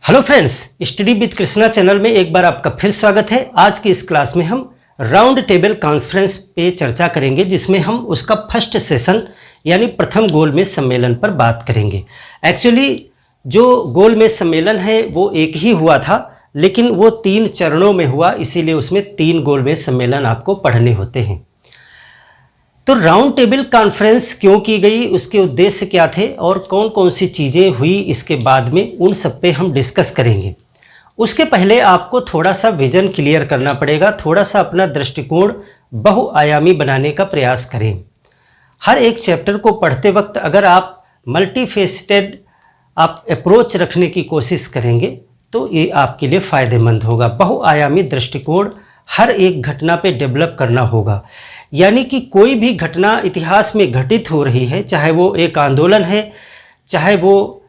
Hello friends, study with Krishna channel में एक बार आपका फिर स्वागत है। आज की इस क्लास में हम राउंड टेबल कॉन्फ्रेंस पे चर्चा करेंगे, जिसमें हम उसका फर्स्ट सेशन यानी प्रथम गोलमेज सम्मेलन पर बात करेंगे। एक्चुअली जो गोलमेज सम्मेलन है वो एक ही हुआ था, लेकिन वो 3 चरणों में हुआ, इसीलिए उसमें 3 गोलमेज सम्मेलन आपको पढ़ने होते हैं। तो राउंड टेबल कॉन्फ्रेंस क्यों की गई, उसके उद्देश्य क्या थे और कौन कौन सी चीज़ें हुई इसके बाद में, उन सब पे हम डिस्कस करेंगे। उसके पहले आपको थोड़ा सा विज़न क्लियर करना पड़ेगा, थोड़ा सा अपना दृष्टिकोण बहुआयामी बनाने का प्रयास करें। हर एक चैप्टर को पढ़ते वक्त अगर आप मल्टीफेसेटेड आप अप्रोच रखने की कोशिश करेंगे तो ये आपके लिए फ़ायदेमंद होगा। बहुआयामी दृष्टिकोण हर एक घटना पे डेवलप करना होगा, यानी कि कोई भी घटना इतिहास में घटित हो रही है, चाहे वो एक आंदोलन है, चाहे वो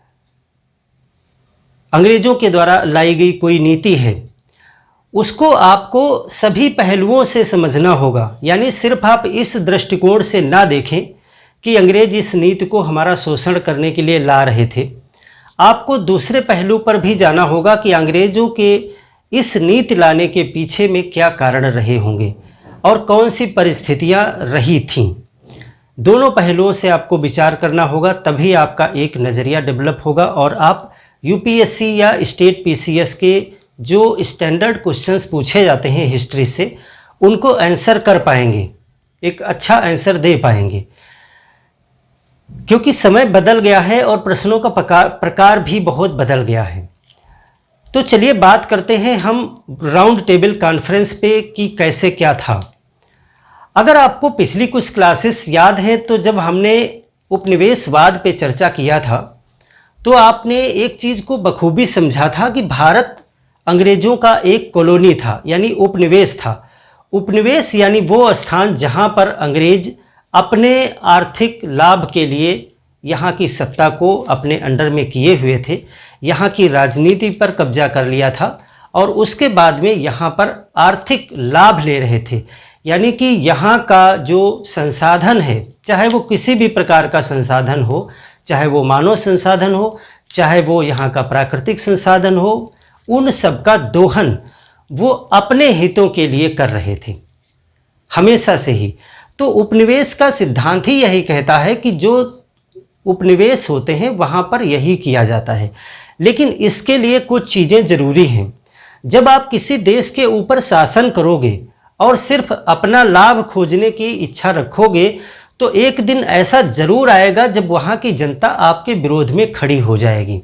अंग्रेज़ों के द्वारा लाई गई कोई नीति है, उसको आपको सभी पहलुओं से समझना होगा। यानी सिर्फ आप इस दृष्टिकोण से ना देखें कि अंग्रेज इस नीति को हमारा शोषण करने के लिए ला रहे थे। आपको दूसरे पहलू पर भी जाना होगा कि अंग्रेज़ों के इस नीति लाने के पीछे में क्या कारण रहे होंगे और कौन सी परिस्थितियां रही थीं। दोनों पहलुओं से आपको विचार करना होगा, तभी आपका एक नज़रिया डेवलप होगा और आप यूपीएससी या स्टेट पीसीएस के जो स्टैंडर्ड क्वेश्चंस पूछे जाते हैं हिस्ट्री से, उनको आंसर कर पाएंगे, एक अच्छा आंसर दे पाएंगे। क्योंकि समय बदल गया है और प्रश्नों का प्रकार भी बहुत बदल गया है। तो चलिए बात करते हैं हम राउंड टेबल कॉन्फ्रेंस पे कि कैसे क्या था। अगर आपको पिछली कुछ क्लासेस याद हैं तो जब हमने उपनिवेशवाद पे चर्चा किया था तो आपने एक चीज़ को बखूबी समझा था कि भारत अंग्रेज़ों का एक कॉलोनी था, यानी उपनिवेश था। उपनिवेश यानी वो स्थान जहाँ पर अंग्रेज अपने आर्थिक लाभ के लिए यहाँ की सत्ता को अपने अंडर में किए हुए थे, यहाँ की राजनीति पर कब्जा कर लिया था और उसके बाद में यहाँ पर आर्थिक लाभ ले रहे थे। यानी कि यहाँ का जो संसाधन है, चाहे वो किसी भी प्रकार का संसाधन हो, चाहे वो मानव संसाधन हो, चाहे वो यहाँ का प्राकृतिक संसाधन हो, उन सब का दोहन वो अपने हितों के लिए कर रहे थे हमेशा से ही। तो उपनिवेश का सिद्धांत ही यही कहता है कि जो उपनिवेश होते हैं वहाँ पर यही किया जाता है, लेकिन इसके लिए कुछ चीज़ें ज़रूरी हैं। जब आप किसी देश के ऊपर शासन करोगे और सिर्फ अपना लाभ खोजने की इच्छा रखोगे तो एक दिन ऐसा ज़रूर आएगा जब वहाँ की जनता आपके विरोध में खड़ी हो जाएगी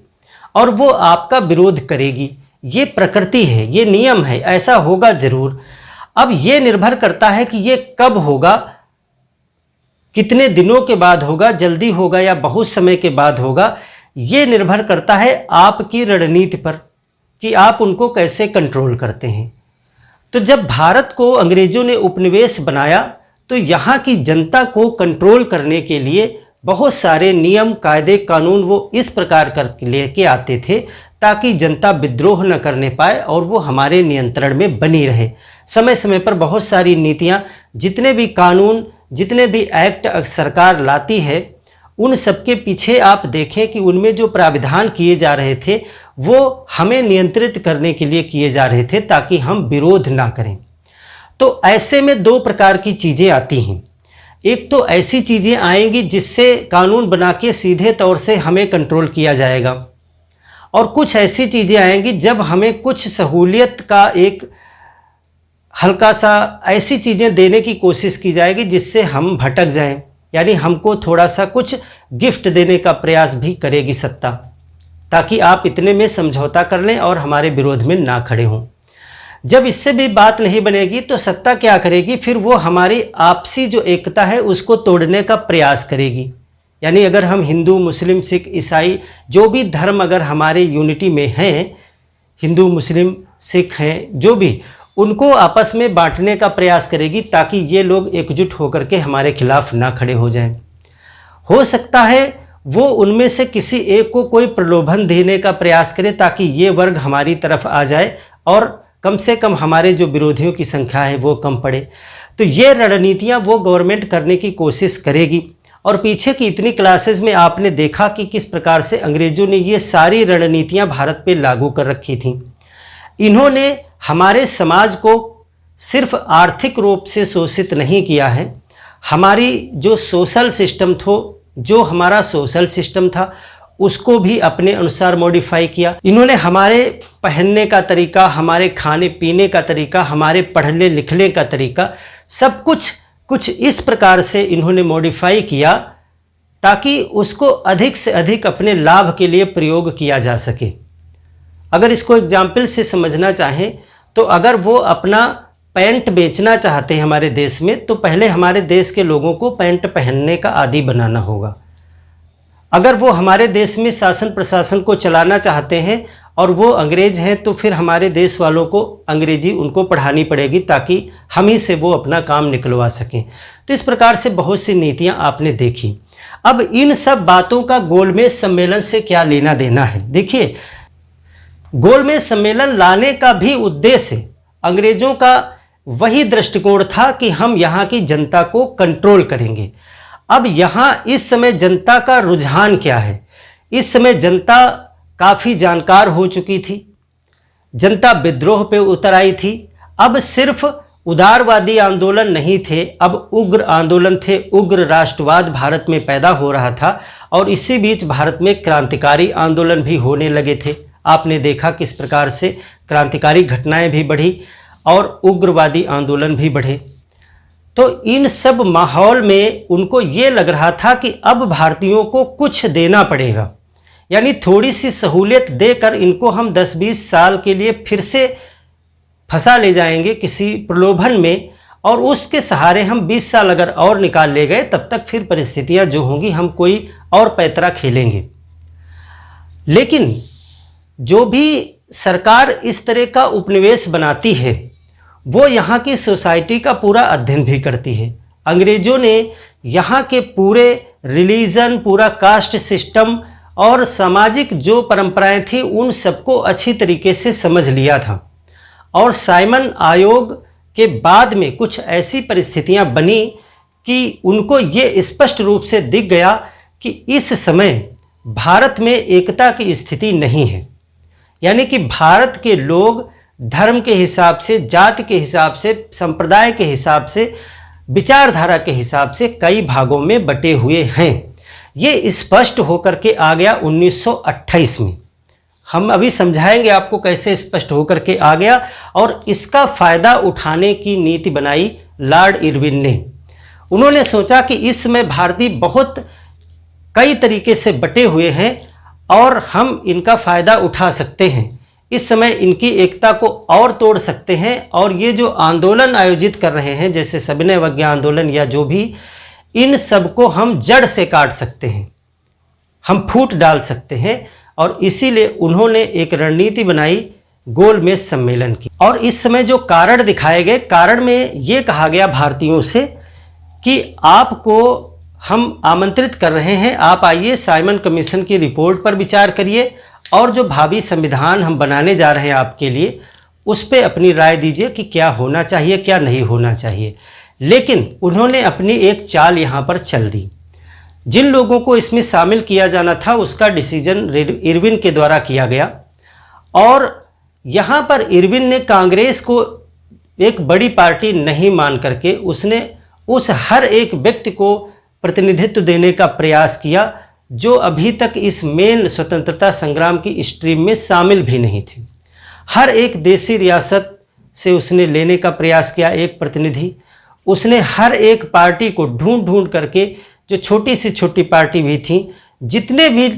और वो आपका विरोध करेगी। ये प्रकृति है, ये नियम है, ऐसा होगा ज़रूर। अब ये निर्भर करता है कि ये कब होगा, कितने दिनों के बाद होगा, जल्दी होगा या बहुत समय के बाद होगा। ये निर्भर करता है आपकी रणनीति पर कि आप उनको कैसे कंट्रोल करते हैं। तो जब भारत को अंग्रेज़ों ने उपनिवेश बनाया तो यहाँ की जनता को कंट्रोल करने के लिए बहुत सारे नियम, कायदे, कानून वो इस प्रकार कर लेके आते थे ताकि जनता विद्रोह न करने पाए और वो हमारे नियंत्रण में बनी रहे। समय समय पर बहुत सारी नीतियाँ, जितने भी कानून, जितने भी एक्ट सरकार लाती है, उन सब के पीछे आप देखें कि उनमें जो प्राविधान किए जा रहे थे वो हमें नियंत्रित करने के लिए किए जा रहे थे ताकि हम विरोध ना करें। तो ऐसे में 2 प्रकार की चीज़ें आती हैं। एक तो ऐसी चीज़ें आएंगी जिससे कानून बना के सीधे तौर से हमें कंट्रोल किया जाएगा, और कुछ ऐसी चीज़ें आएंगी जब हमें कुछ सहूलियत का एक हल्का सा ऐसी चीज़ें देने की कोशिश की जाएगी जिससे हम भटक जाएं, यानी हमको थोड़ा सा कुछ गिफ्ट देने का प्रयास भी करेगी सत्ता, ताकि आप इतने में समझौता कर लें और हमारे विरोध में ना खड़े हों। जब इससे भी बात नहीं बनेगी तो सत्ता क्या करेगी, फिर वो हमारी आपसी जो एकता है उसको तोड़ने का प्रयास करेगी। यानी अगर हम हिंदू, मुस्लिम, सिख, ईसाई, जो भी धर्म अगर हमारे यूनिटी में हैं, हिंदू, मुस्लिम, सिख हैं जो भी, उनको आपस में बांटने का प्रयास करेगी ताकि ये लोग एकजुट होकर के हमारे खिलाफ ना खड़े हो जाएं। हो सकता है वो उनमें से किसी एक को कोई प्रलोभन देने का प्रयास करे ताकि ये वर्ग हमारी तरफ आ जाए और कम से कम हमारे जो विरोधियों की संख्या है वो कम पड़े। तो ये रणनीतियाँ वो गवर्नमेंट करने की कोशिश करेगी और पीछे की इतनी क्लासेस में आपने देखा कि किस प्रकार से अंग्रेज़ों ने ये सारी रणनीतियाँ भारत पे लागू कर रखी थीं। इन्होंने हमारे समाज को सिर्फ आर्थिक रूप से शोषित नहीं किया है, हमारी जो हमारा सोशल सिस्टम था उसको भी अपने अनुसार मॉडिफाई किया। इन्होंने हमारे पहनने का तरीका, हमारे खाने पीने का तरीका, हमारे पढ़ने लिखने का तरीका, सब कुछ इस प्रकार से इन्होंने मॉडिफाई किया ताकि उसको अधिक से अधिक अपने लाभ के लिए प्रयोग किया जा सके। अगर इसको एग्जाम्पल से समझना चाहें तो अगर वो अपना पैंट बेचना चाहते हैं हमारे देश में, तो पहले हमारे देश के लोगों को पैंट पहनने का आदी बनाना होगा। अगर वो हमारे देश में शासन प्रशासन को चलाना चाहते हैं और वो अंग्रेज हैं, तो फिर हमारे देश वालों को अंग्रेजी उनको पढ़ानी पड़ेगी ताकि हम ही से वो अपना काम निकलवा सकें। तो इस प्रकार से बहुत सी नीतियाँ आपने देखी। अब इन सब बातों का गोलमेज सम्मेलन से क्या लेना देना है? देखिए, गोलमेज सम्मेलन लाने का भी उद्देश्य अंग्रेजों का वही दृष्टिकोण था कि हम यहाँ की जनता को कंट्रोल करेंगे। अब यहाँ इस समय जनता का रुझान क्या है? इस समय जनता काफ़ी जानकार हो चुकी थी, जनता विद्रोह पे उतर आई थी। अब सिर्फ उदारवादी आंदोलन नहीं थे, अब उग्र आंदोलन थे। उग्र राष्ट्रवाद भारत में पैदा हो रहा था और इसी बीच भारत में क्रांतिकारी आंदोलन भी होने लगे थे। आपने देखा किस प्रकार से क्रांतिकारी घटनाएं भी बढ़ी और उग्रवादी आंदोलन भी बढ़े। तो इन सब माहौल में उनको ये लग रहा था कि अब भारतीयों को कुछ देना पड़ेगा, यानी थोड़ी सी सहूलियत देकर इनको हम 10-20 साल के लिए फिर से फंसा ले जाएंगे किसी प्रलोभन में, और उसके सहारे हम 20 साल अगर और निकाल ले गए, तब तक फिर परिस्थितियां जो होंगी हम कोई और पैतरा खेलेंगे। लेकिन जो भी सरकार इस तरह का उपनिवेश बनाती है वो यहाँ की सोसाइटी का पूरा अध्ययन भी करती है। अंग्रेज़ों ने यहाँ के पूरे रिलीजन, पूरा कास्ट सिस्टम और सामाजिक जो परंपराएं थी उन सबको अच्छी तरीके से समझ लिया था। और साइमन आयोग के बाद में कुछ ऐसी परिस्थितियां बनी कि उनको ये स्पष्ट रूप से दिख गया कि इस समय भारत में एकता की स्थिति नहीं है, यानी कि भारत के लोग धर्म के हिसाब से, जाति के हिसाब से, संप्रदाय के हिसाब से, विचारधारा के हिसाब से कई भागों में बटे हुए हैं। ये स्पष्ट होकर के आ गया 1928 में। हम अभी समझाएंगे आपको कैसे स्पष्ट होकर के आ गया, और इसका फ़ायदा उठाने की नीति बनाई लॉर्ड इरविन ने। उन्होंने सोचा कि इस समय भारतीय बहुत कई तरीके से बटे हुए हैं और हम इनका फ़ायदा उठा सकते हैं। इस समय इनकी एकता को और तोड़ सकते हैं, और ये जो आंदोलन आयोजित कर रहे हैं जैसे सविनय अवज्ञा आंदोलन या जो भी, इन सब को हम जड़ से काट सकते हैं, हम फूट डाल सकते हैं। और इसीलिए उन्होंने एक रणनीति बनाई गोलमेज सम्मेलन की। और इस समय जो कारण दिखाए गए, कारण में ये कहा गया भारतीयों से कि आपको हम आमंत्रित कर रहे हैं, आप आइए, साइमन कमीशन की रिपोर्ट पर विचार करिए और जो भावी संविधान हम बनाने जा रहे हैं आपके लिए, उस पर अपनी राय दीजिए कि क्या होना चाहिए, क्या नहीं होना चाहिए। लेकिन उन्होंने अपनी एक चाल यहाँ पर चल दी। जिन लोगों को इसमें शामिल किया जाना था उसका डिसीजन इरविन के द्वारा किया गया, और यहाँ पर इरविन ने कांग्रेस को एक बड़ी पार्टी नहीं मान करके उसने उस हर एक व्यक्ति को प्रतिनिधित्व देने का प्रयास किया जो अभी तक इस मेन स्वतंत्रता संग्राम की स्ट्रीम में शामिल भी नहीं थे। हर एक देशी रियासत से उसने लेने का प्रयास किया एक प्रतिनिधि। उसने हर एक पार्टी को ढूंढ करके, जो छोटी से छोटी पार्टी भी थी, जितने भी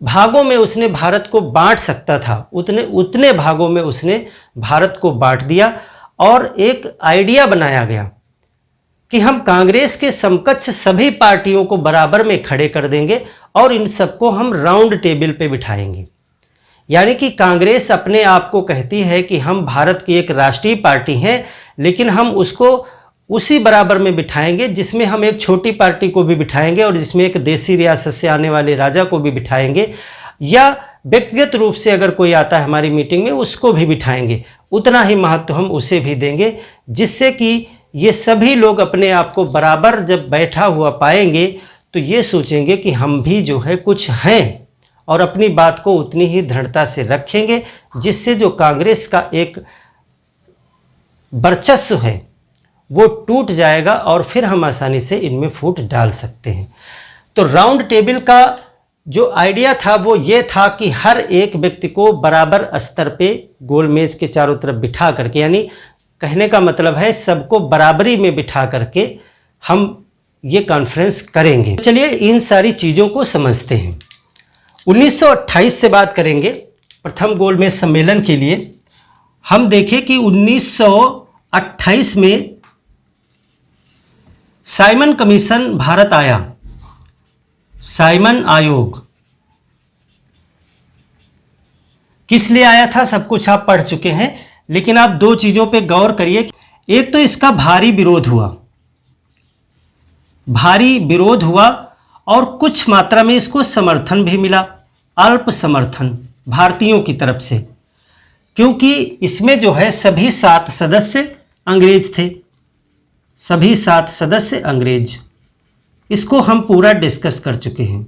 भागों में उसने भारत को बांट सकता था उतने भागों में उसने भारत को बांट दिया। और एक आइडिया बनाया गया कि हम कांग्रेस के समकक्ष सभी पार्टियों को बराबर में खड़े कर देंगे और इन सबको हम राउंड टेबल पे बिठाएंगे। यानी कि कांग्रेस अपने आप को कहती है कि हम भारत की एक राष्ट्रीय पार्टी हैं, लेकिन हम उसको उसी बराबर में बिठाएंगे जिसमें हम एक छोटी पार्टी को भी बिठाएंगे और जिसमें एक देसी रियासत से आने वाले राजा को भी बिठाएंगे, या व्यक्तिगत रूप से अगर कोई आता है हमारी मीटिंग में उसको भी बिठाएंगे। उतना ही महत्व हम उसे भी देंगे, जिससे कि ये सभी लोग अपने आप को बराबर जब बैठा हुआ पाएंगे तो ये सोचेंगे कि हम भी जो है कुछ हैं और अपनी बात को उतनी ही दृढ़ता से रखेंगे, जिससे जो कांग्रेस का एक वर्चस्व है वो टूट जाएगा और फिर हम आसानी से इनमें फूट डाल सकते हैं। तो राउंड टेबल का जो आइडिया था वो ये था कि हर एक व्यक्ति को बराबर स्तर पे गोल मेज के चारों तरफ बिठा करके, यानी कहने का मतलब है सबको बराबरी में बिठा करके हम ये कॉन्फ्रेंस करेंगे। चलिए इन सारी चीज़ों को समझते हैं। 1928 से बात करेंगे प्रथम गोल मेज सम्मेलन के लिए। हम देखें कि 1928 में साइमन कमीशन भारत आया, साइमन आयोग किस लिए आया था सब कुछ आप पढ़ चुके हैं, लेकिन आप दो चीज़ों पे गौर करिए। एक तो इसका भारी विरोध हुआ, भारी विरोध हुआ और कुछ मात्रा में इसको समर्थन भी मिला, अल्प समर्थन भारतीयों की तरफ से, क्योंकि इसमें जो है सभी 7 सदस्य अंग्रेज थे, सभी 7 सदस्य अंग्रेज। इसको हम पूरा डिस्कस कर चुके हैं।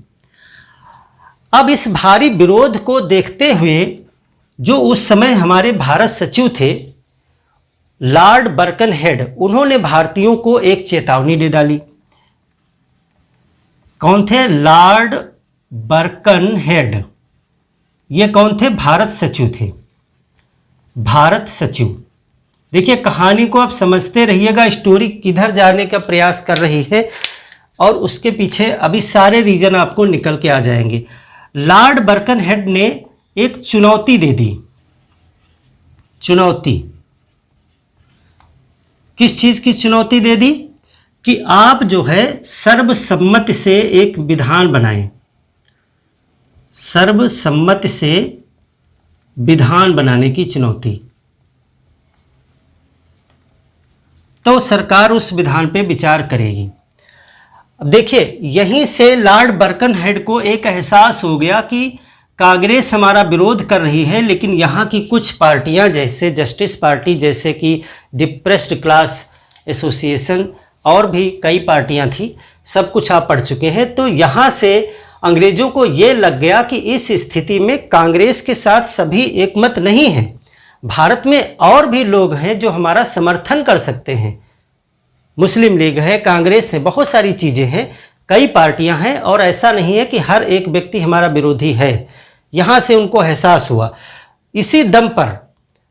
अब इस भारी विरोध को देखते हुए जो उस समय हमारे भारत सचिव थे लॉर्ड बर्कनहेड, उन्होंने भारतीयों को एक चेतावनी दे डाली। कौन थे? Lord Birkenhead. ये कौन थे? भारत सचिव थे, भारत सचिव। देखिए कहानी को आप समझते रहिएगा, स्टोरी किधर जाने का प्रयास कर रही है और उसके पीछे अभी सारे रीजन आपको निकल के आ जाएंगे। लॉर्ड बर्कनहेड ने एक चुनौती दे दी। चुनौती किस चीज की चुनौती दे दी? कि आप जो है सर्वसम्मति से एक विधान बनाएं, सर्वसम्मति से विधान बनाने की चुनौती। तो सरकार उस विधान पे विचार करेगी। अब देखिए यहीं से लॉर्ड बर्कनहेड को एक एहसास हो गया कि कांग्रेस हमारा विरोध कर रही है, लेकिन यहाँ की कुछ पार्टियाँ जैसे जस्टिस पार्टी, जैसे कि डिप्रेस्ड क्लास एसोसिएशन और भी कई पार्टियाँ थी, सब कुछ आप पढ़ चुके हैं। तो यहाँ से अंग्रेज़ों को ये लग गया कि इस स्थिति में कांग्रेस के साथ सभी एकमत नहीं हैं, भारत में और भी लोग हैं जो हमारा समर्थन कर सकते हैं। मुस्लिम लीग है, कांग्रेस है, बहुत सारी चीज़ें हैं, कई पार्टियां हैं और ऐसा नहीं है कि हर एक व्यक्ति हमारा विरोधी है। यहाँ से उनको एहसास हुआ। इसी दम पर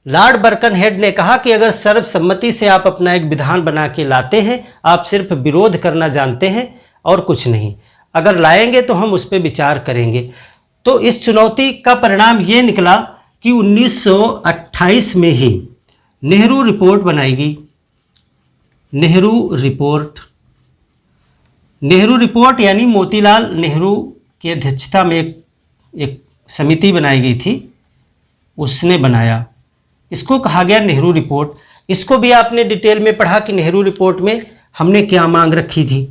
लॉर्ड बर्कनहेड ने कहा कि अगर सर्वसम्मति से आप अपना एक विधान बना के लाते हैं, आप सिर्फ विरोध करना जानते हैं और कुछ नहीं, अगर लाएंगे तो हम उस पर विचार करेंगे। तो इस चुनौती का परिणाम ये निकला कि 1928 में ही नेहरू रिपोर्ट बनाई गई। नेहरू रिपोर्ट, नेहरू रिपोर्ट यानी मोतीलाल नेहरू की अध्यक्षता में एक समिति बनाई गई थी, उसने बनाया। इसको कहा गया नेहरू रिपोर्ट। इसको भी आपने डिटेल में पढ़ा कि नेहरू रिपोर्ट में हमने क्या मांग रखी थी।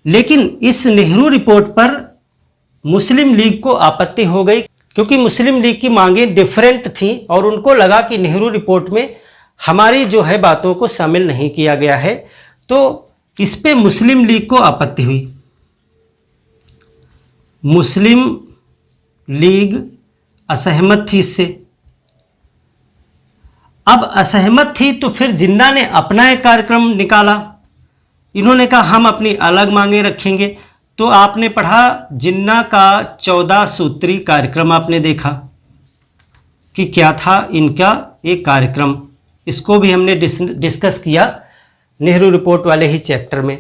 लेकिन इस नेहरू रिपोर्ट पर मुस्लिम लीग को आपत्ति हो गई, क्योंकि मुस्लिम लीग की मांगें डिफरेंट थीं और उनको लगा कि नेहरू रिपोर्ट में हमारी जो है बातों को शामिल नहीं किया गया है। तो इस पे मुस्लिम लीग को आपत्ति हुई। मुस्लिम लीग असहमत थी इससे। अब असहमत थी तो फिर जिन्ना ने अपना एक कार्यक्रम निकाला। इन्होंने कहा हम अपनी अलग मांगे रखेंगे। तो आपने पढ़ा जिन्ना का 14 सूत्री कार्यक्रम, आपने देखा कि क्या था इनका एक कार्यक्रम। इसको भी हमने डिस्कस किया नेहरू रिपोर्ट वाले ही चैप्टर में।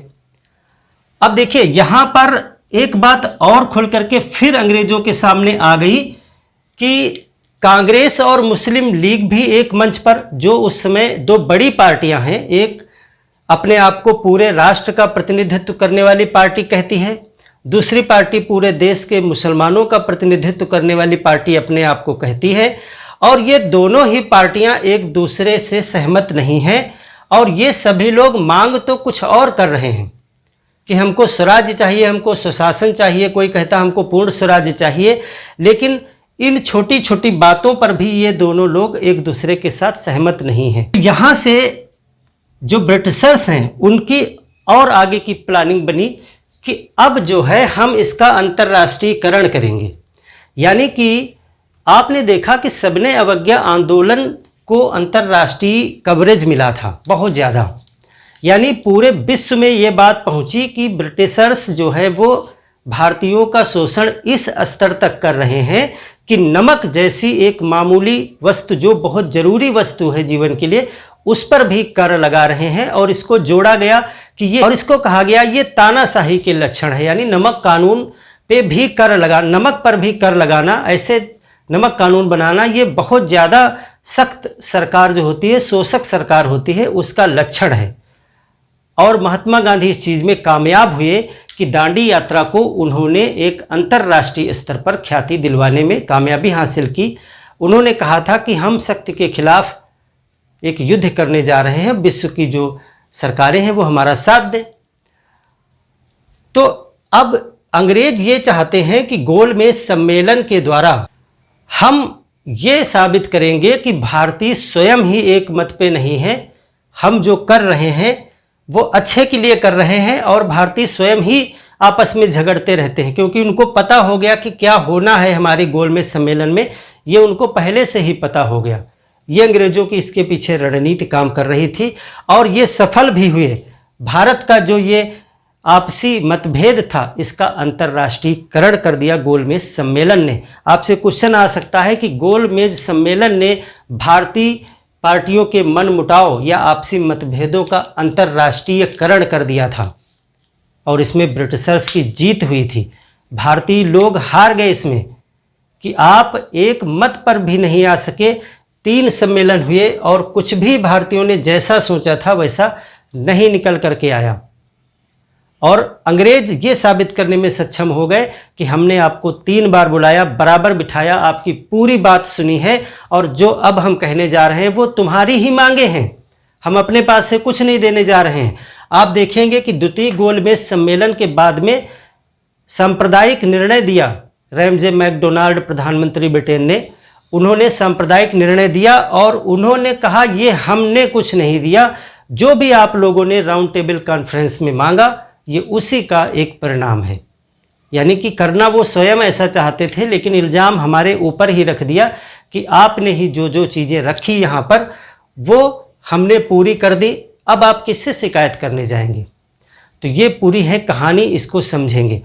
अब देखिए यहाँ पर एक बात और खुल करके फिर अंग्रेजों के सामने आ गई कि कांग्रेस और मुस्लिम लीग भी एक मंच पर, जो उस समय दो बड़ी पार्टियां हैं, एक अपने आप को पूरे राष्ट्र का प्रतिनिधित्व करने वाली पार्टी कहती है, दूसरी पार्टी पूरे देश के मुसलमानों का प्रतिनिधित्व करने वाली पार्टी अपने आप को कहती है। और ये दोनों ही पार्टियां एक दूसरे से सहमत नहीं हैं और ये सभी लोग मांग तो कुछ और कर रहे हैं कि हमको स्वराज्य चाहिए, हमको सुशासन चाहिए, कोई कहता हमको पूर्ण स्वराज्य चाहिए। लेकिन इन छोटी छोटी बातों पर भी ये दोनों लोग एक दूसरे के साथ सहमत नहीं हैं। यहाँ से जो ब्रिटिशर्स हैं उनकी और आगे की प्लानिंग बनी कि अब जो है हम इसका अंतर्राष्ट्रीयकरण करेंगे। यानी कि आपने देखा कि सविनय अवज्ञा आंदोलन को अंतर्राष्ट्रीय कवरेज मिला था बहुत ज़्यादा, यानी पूरे विश्व में ये बात पहुंची कि ब्रिटिशर्स जो है वो भारतीयों का शोषण इस स्तर तक कर रहे हैं कि नमक जैसी एक मामूली वस्तु जो बहुत ज़रूरी वस्तु है जीवन के लिए, उस पर भी कर लगा रहे हैं। और इसको जोड़ा गया कि ये, और इसको कहा गया ये तानाशाही के लक्षण है, यानी नमक कानून पे भी कर लगा, नमक पर भी कर लगाना, ऐसे नमक कानून बनाना, ये बहुत ज़्यादा सख्त सरकार जो होती है, शोषक सरकार होती है, उसका लक्षण है। और महात्मा गांधी इस चीज़ में कामयाब हुए कि दांडी यात्रा को उन्होंने एक अंतर्राष्ट्रीय स्तर पर ख्याति दिलवाने में कामयाबी हासिल की। उन्होंने कहा था कि हम शक्ति के खिलाफ एक युद्ध करने जा रहे हैं, विश्व की जो सरकारें हैं वो हमारा साथ दें। तो अब अंग्रेज ये चाहते हैं कि गोलमेज सम्मेलन के द्वारा हम ये साबित करेंगे कि भारतीय स्वयं ही एक मत पे नहीं है, हम जो कर रहे हैं वो अच्छे के लिए कर रहे हैं, और भारतीय स्वयं ही आपस में झगड़ते रहते हैं, क्योंकि उनको पता हो गया कि क्या होना है हमारे गोलमेज सम्मेलन में, ये उनको पहले से ही पता हो गया। ये अंग्रेजों की इसके पीछे रणनीति काम कर रही थी और ये सफल भी हुए। भारत का जो ये आपसी मतभेद था इसका अंतर्राष्ट्रीयकरण कर दिया गोलमेज सम्मेलन ने। आपसे क्वेश्चन आ सकता है कि गोलमेज सम्मेलन ने भारतीय पार्टियों के मनमुटाव या आपसी मतभेदों का अंतर्राष्ट्रीयकरण कर दिया था और इसमें ब्रिटिशर्स की जीत हुई थी। भारतीय लोग हार गए इसमें कि आप एक मत पर भी नहीं आ सके। 3 सम्मेलन हुए और कुछ भी भारतीयों ने जैसा सोचा था वैसा नहीं निकल करके आया, और अंग्रेज ये साबित करने में सक्षम हो गए कि हमने आपको 3 बार बुलाया, बराबर बिठाया, आपकी पूरी बात सुनी है, और जो अब हम कहने जा रहे हैं वो तुम्हारी ही मांगे हैं, हम अपने पास से कुछ नहीं देने जा रहे हैं। आप देखेंगे कि द्वितीय गोलमेज सम्मेलन के बाद में सांप्रदायिक निर्णय दिया। रैमजे मैकडोनाल्ड प्रधानमंत्री ब्रिटेन ने, उन्होंने सांप्रदायिक निर्णय दिया और उन्होंने कहा ये हमने कुछ नहीं दिया, जो भी आप लोगों ने राउंड टेबल कॉन्फ्रेंस में मांगा ये उसी का एक परिणाम है। यानी कि करना वो स्वयं ऐसा चाहते थे, लेकिन इल्ज़ाम हमारे ऊपर ही रख दिया कि आपने ही जो जो चीज़ें रखी यहाँ पर वो हमने पूरी कर दी, अब आप किससे शिकायत करने जाएंगे। तो ये पूरी है कहानी, इसको समझेंगे।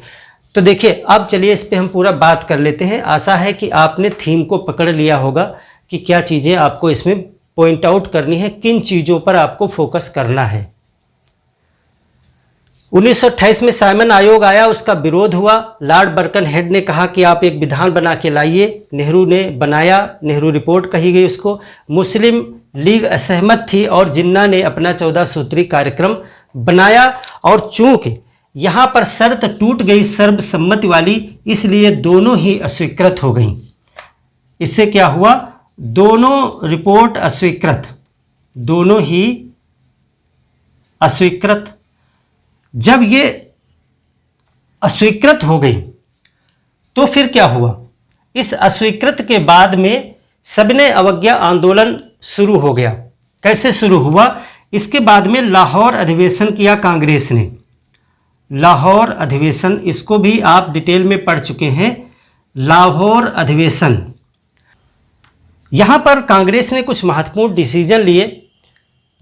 तो देखिए अब चलिए इस पे हम पूरा बात कर लेते हैं। आशा है कि आपने थीम को पकड़ लिया होगा कि क्या चीज़ें आपको इसमें पॉइंट आउट करनी है, किन चीज़ों पर आपको फोकस करना है। 1928 में साइमन आयोग आया, उसका विरोध हुआ। लॉर्ड बर्कनहेड ने कहा कि आप एक विधान बना के लाइए। नेहरू ने बनाया, नेहरू रिपोर्ट कही गई उसको। मुस्लिम लीग असहमत थी और जिन्ना ने अपना 14 सूत्री कार्यक्रम बनाया, और चूंकि यहाँ पर शर्त टूट गई सर्वसम्मति वाली, इसलिए दोनों ही अस्वीकृत हो गई। इससे क्या हुआ, दोनों रिपोर्ट अस्वीकृत, दोनों ही अस्वीकृत। जब ये अस्वीकृत हो गई तो फिर क्या हुआ, इस अस्वीकृत के बाद में सविनय अवज्ञा आंदोलन शुरू हो गया। कैसे शुरू हुआ, इसके बाद में लाहौर अधिवेशन किया कांग्रेस ने। लाहौर अधिवेशन, इसको भी आप डिटेल में पढ़ चुके हैं। लाहौर अधिवेशन, यहाँ पर कांग्रेस ने कुछ महत्वपूर्ण डिसीजन लिए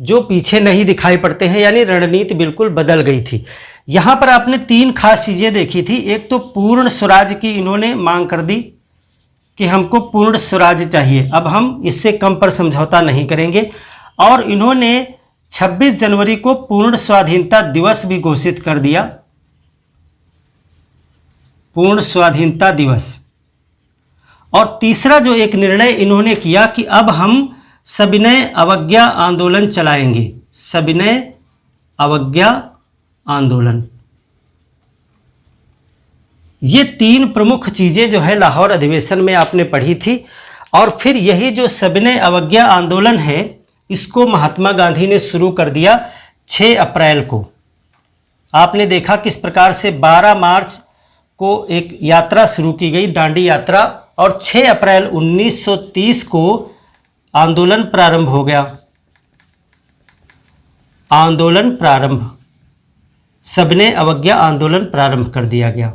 जो पीछे नहीं दिखाई पड़ते हैं, यानी रणनीति बिल्कुल बदल गई थी। यहाँ पर आपने 3 खास चीज़ें देखी थी। एक तो पूर्ण स्वराज की इन्होंने मांग कर दी कि हमको पूर्ण स्वराज चाहिए, अब हम इससे कम पर समझौता नहीं करेंगे। और इन्होंने 26 जनवरी को पूर्ण स्वाधीनता दिवस भी घोषित कर दिया, पूर्ण स्वाधीनता दिवस। और तीसरा जो एक निर्णय इन्होंने किया कि अब हम सविनय अवज्ञा आंदोलन चलाएंगे, सविनय अवज्ञा आंदोलन। ये 3 प्रमुख चीज़ें जो है लाहौर अधिवेशन में आपने पढ़ी थी। और फिर यही जो सविनय अवज्ञा आंदोलन है, इसको महात्मा गांधी ने शुरू कर दिया 6 अप्रैल को। आपने देखा किस प्रकार से 12 मार्च को एक यात्रा शुरू की गई, दांडी यात्रा, और 6 अप्रैल 1930 को आंदोलन प्रारंभ हो गया। आंदोलन प्रारंभ सबने अवज्ञा आंदोलन प्रारंभ कर दिया गया।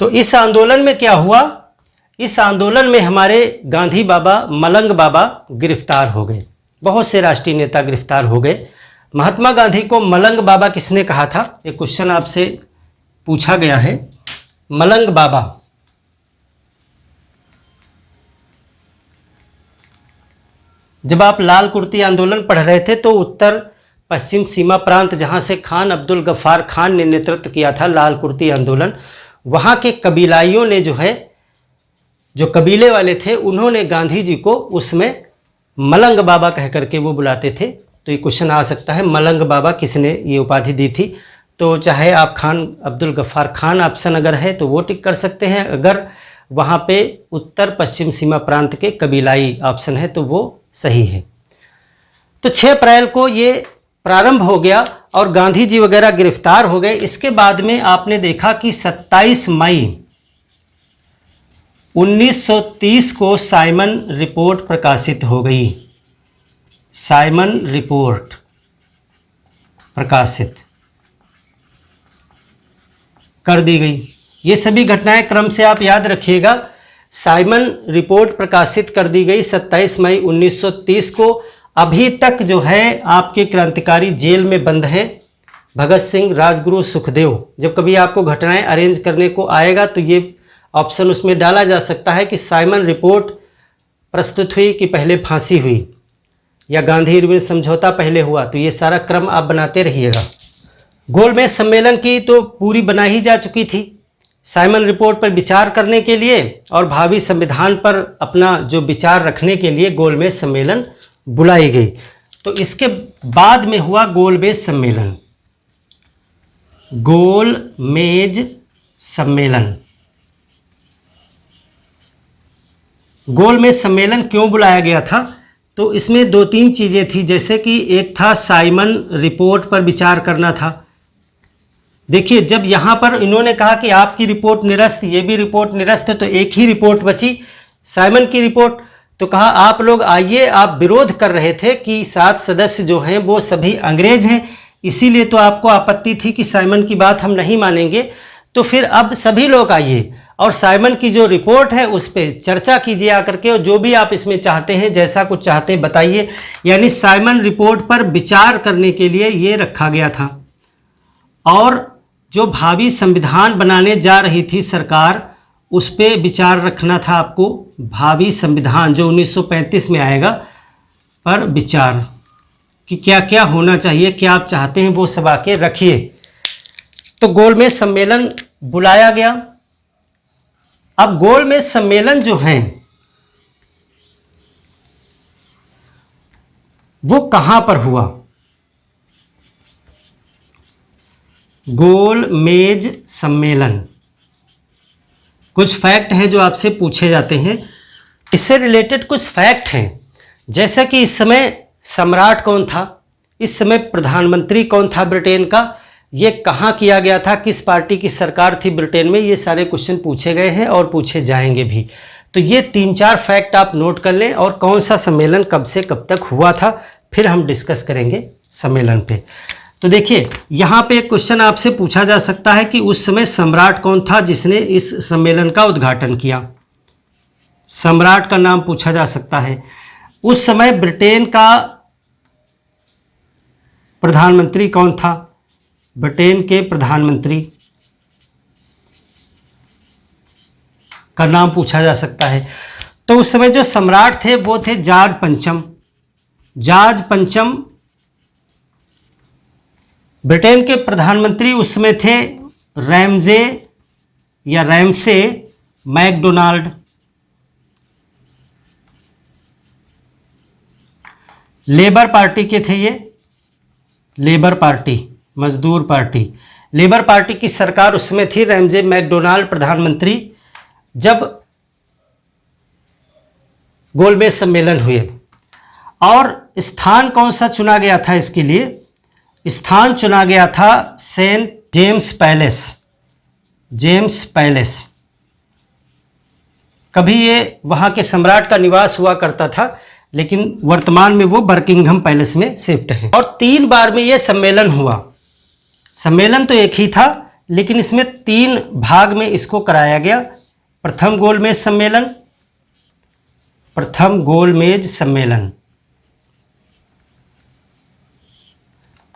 तो इस आंदोलन में क्या हुआ? इस आंदोलन में हमारे गांधी बाबा, मलंग बाबा गिरफ्तार हो गए। बहुत से राष्ट्रीय नेता गिरफ्तार हो गए। महात्मा गांधी को मलंग बाबा किसने कहा था? एक क्वेश्चन आपसे पूछा गया है। मलंग बाबा, जब आप लाल कुर्ती आंदोलन पढ़ रहे थे तो उत्तर पश्चिम सीमा प्रांत, जहां से खान अब्दुल गफ्फार खान ने नेतृत्व किया था लाल कुर्ती आंदोलन, वहाँ के कबीलाइयों ने जो कबीले वाले थे, उन्होंने गांधी जी को उसमें मलंग बाबा कह करके वो बुलाते थे। तो ये क्वेश्चन आ सकता है, मलंग बाबा किसने ये उपाधि दी थी? तो चाहे आप खान अब्दुल गफ्फार खान ऑप्शन अगर है तो वो टिक कर सकते हैं, अगर वहाँ पे उत्तर पश्चिम सीमा प्रांत के कबीलाई ऑप्शन है तो वो सही है। तो 6 अप्रैल को ये प्रारंभ हो गया और गांधी जी वगैरह गिरफ्तार हो गए। इसके बाद में आपने देखा कि 27 मई 1930 को साइमन रिपोर्ट प्रकाशित हो गई। साइमन रिपोर्ट प्रकाशित कर दी गई। ये सभी घटनाएं क्रम से आप याद रखिएगा। साइमन रिपोर्ट प्रकाशित कर दी गई 27 मई 1930 को। अभी तक जो है आपके क्रांतिकारी जेल में बंद हैं। भगत सिंह, राजगुरु, सुखदेव। जब कभी आपको घटनाएं अरेंज करने को आएगा तो ये ऑप्शन उसमें डाला जा सकता है कि साइमन रिपोर्ट प्रस्तुत हुई कि पहले फांसी हुई या गांधी इरविन समझौता पहले हुआ। तो ये सारा क्रम आप बनाते रहिएगा। गोलमेज सम्मेलन की तो पूरी बना ही जा चुकी थी। साइमन रिपोर्ट पर विचार करने के लिए और भावी संविधान पर अपना जो विचार रखने के लिए गोलमेज सम्मेलन बुलाई गई। तो इसके बाद में हुआ गोलमेज सम्मेलन। गोलमेज सम्मेलन। गोलमेज सम्मेलन क्यों बुलाया गया था? तो इसमें 2-3 चीज़ें थी, जैसे कि एक था साइमन रिपोर्ट पर विचार करना था। देखिए, जब यहाँ पर इन्होंने कहा कि आपकी रिपोर्ट निरस्त, ये भी रिपोर्ट निरस्त है, तो एक ही रिपोर्ट बची, साइमन की रिपोर्ट। तो कहा आप लोग आइए, आप विरोध कर रहे थे कि 7 सदस्य जो हैं वो सभी अंग्रेज हैं, इसीलिए तो आपको आपत्ति थी कि साइमन की बात हम नहीं मानेंगे। तो फिर अब सभी लोग आइए और साइमन की जो रिपोर्ट है उस पर चर्चा कीजिए आकर के, और जो भी आप इसमें चाहते हैं, जैसा कुछ चाहते हैं बताइए। यानी साइमन रिपोर्ट पर विचार करने के लिए ये रखा गया था। और जो भावी संविधान बनाने जा रही थी सरकार, उस पर विचार रखना था आपको। भावी संविधान जो 1935 में आएगा पर विचार कि क्या क्या होना चाहिए, क्या आप चाहते हैं, वो सब आके रखिए। तो गोलमेज सम्मेलन बुलाया गया। अब गोलमेज सम्मेलन जो है वो कहां पर हुआ? गोलमेज सम्मेलन। कुछ फैक्ट हैं जो आपसे पूछे जाते हैं, इससे रिलेटेड कुछ फैक्ट हैं। जैसा कि इस समय सम्राट कौन था, इस समय प्रधानमंत्री कौन था ब्रिटेन का, ये कहाँ किया गया था, किस पार्टी की सरकार थी ब्रिटेन में, ये सारे क्वेश्चन पूछे गए हैं और पूछे जाएंगे भी। तो ये 3-4 फैक्ट आप नोट कर लें, और कौन सा सम्मेलन कब से कब तक हुआ था, फिर हम डिस्कस करेंगे सम्मेलन पे। तो देखिए, यहाँ पे एक क्वेश्चन आपसे पूछा जा सकता है कि उस समय सम्राट कौन था जिसने इस सम्मेलन का उद्घाटन किया। सम्राट का नाम पूछा जा सकता है। उस समय ब्रिटेन का प्रधानमंत्री कौन था? ब्रिटेन के प्रधानमंत्री का नाम पूछा जा सकता है। तो उस समय जो सम्राट थे वो थे जॉर्ज पंचम। जॉर्ज पंचम ब्रिटेन के प्रधानमंत्री उस समय थे रैमजे या रैमसे मैकडोनाल्ड। लेबर पार्टी के थे ये, लेबर पार्टी, मजदूर पार्टी। लेबर पार्टी की सरकार उसमें थी, रैमजे मैकडोनाल्ड प्रधानमंत्री। जब गोलमेज सम्मेलन हुए, और स्थान कौन सा चुना गया था इसके लिए? स्थान चुना गया था Saint James Palace. James Palace. कभी ये वहाँ के सम्राट का निवास हुआ करता था, लेकिन वर्तमान में वो बर्किंघम पैलेस में शिफ्ट है। और 3 बार में ये सम्मेलन हुआ। सम्मेलन तो एक ही था, लेकिन इसमें 3 भाग में इसको कराया गया। प्रथम गोलमेज सम्मेलन, प्रथम गोलमेज सम्मेलन,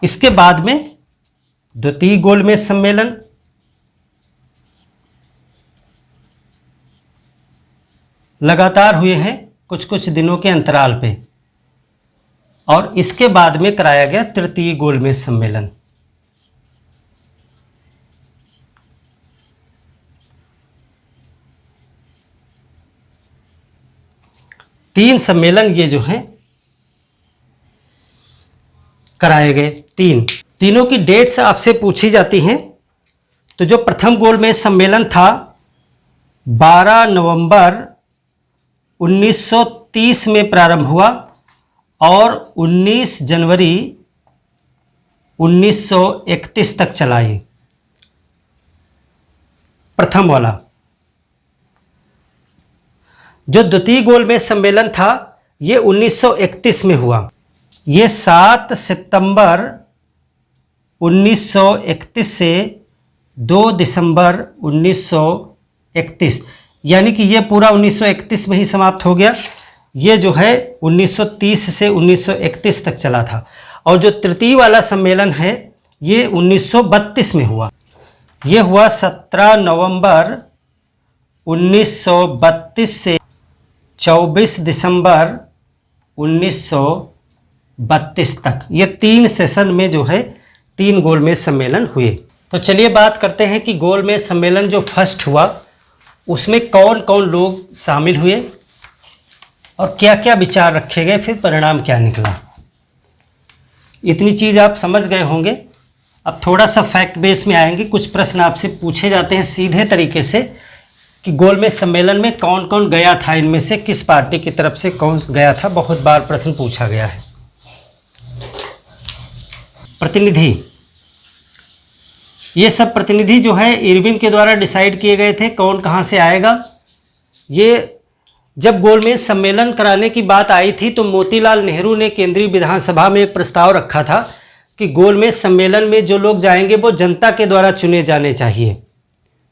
इसके बाद में द्वितीय गोलमेज सम्मेलन, लगातार हुए हैं कुछ कुछ दिनों के अंतराल पे, और इसके बाद में कराया गया तृतीय गोलमेज सम्मेलन। तीन सम्मेलन ये जो हैं कराए गए। तीनों की डेट्स आपसे पूछी जाती हैं। तो जो प्रथम गोलमेज सम्मेलन था 12 नवंबर 1930 में प्रारंभ हुआ और 19 जनवरी 1931 तक चला ये प्रथम वाला। जो द्वितीय गोलमेज सम्मेलन था ये 1931 में हुआ। ये 7 सितंबर 1931 से 2 दिसंबर 1931, यानी कि ये पूरा 1931 में ही समाप्त हो गया। ये जो है 1930 से 1931 तक चला था। और जो तृतीय वाला सम्मेलन है ये 1932 में हुआ। ये हुआ 17 नवंबर 1932 से 24 दिसंबर 1932 तक। ये 3 सेशन में जो है 3 गोलमेज सम्मेलन हुए। तो चलिए बात करते हैं कि गोलमेज सम्मेलन जो फर्स्ट हुआ उसमें कौन कौन लोग शामिल हुए और क्या क्या विचार रखे गए, फिर परिणाम क्या निकला। इतनी चीज़ आप समझ गए होंगे। अब थोड़ा सा फैक्ट बेस में आएंगे। कुछ प्रश्न आपसे पूछे जाते हैं सीधे तरीके से कि गोलमेज सम्मेलन में कौन कौन गया था, इनमें से किस पार्टी की तरफ से कौन गया था। बहुत बार प्रश्न पूछा गया है। प्रतिनिधि, ये सब प्रतिनिधि जो है इरविन के द्वारा डिसाइड किए गए थे कौन कहाँ से आएगा। ये जब गोलमेज सम्मेलन कराने की बात आई थी तो मोतीलाल नेहरू ने केंद्रीय विधानसभा में एक प्रस्ताव रखा था कि गोलमेज सम्मेलन में जो लोग जाएंगे वो जनता के द्वारा चुने जाने चाहिए,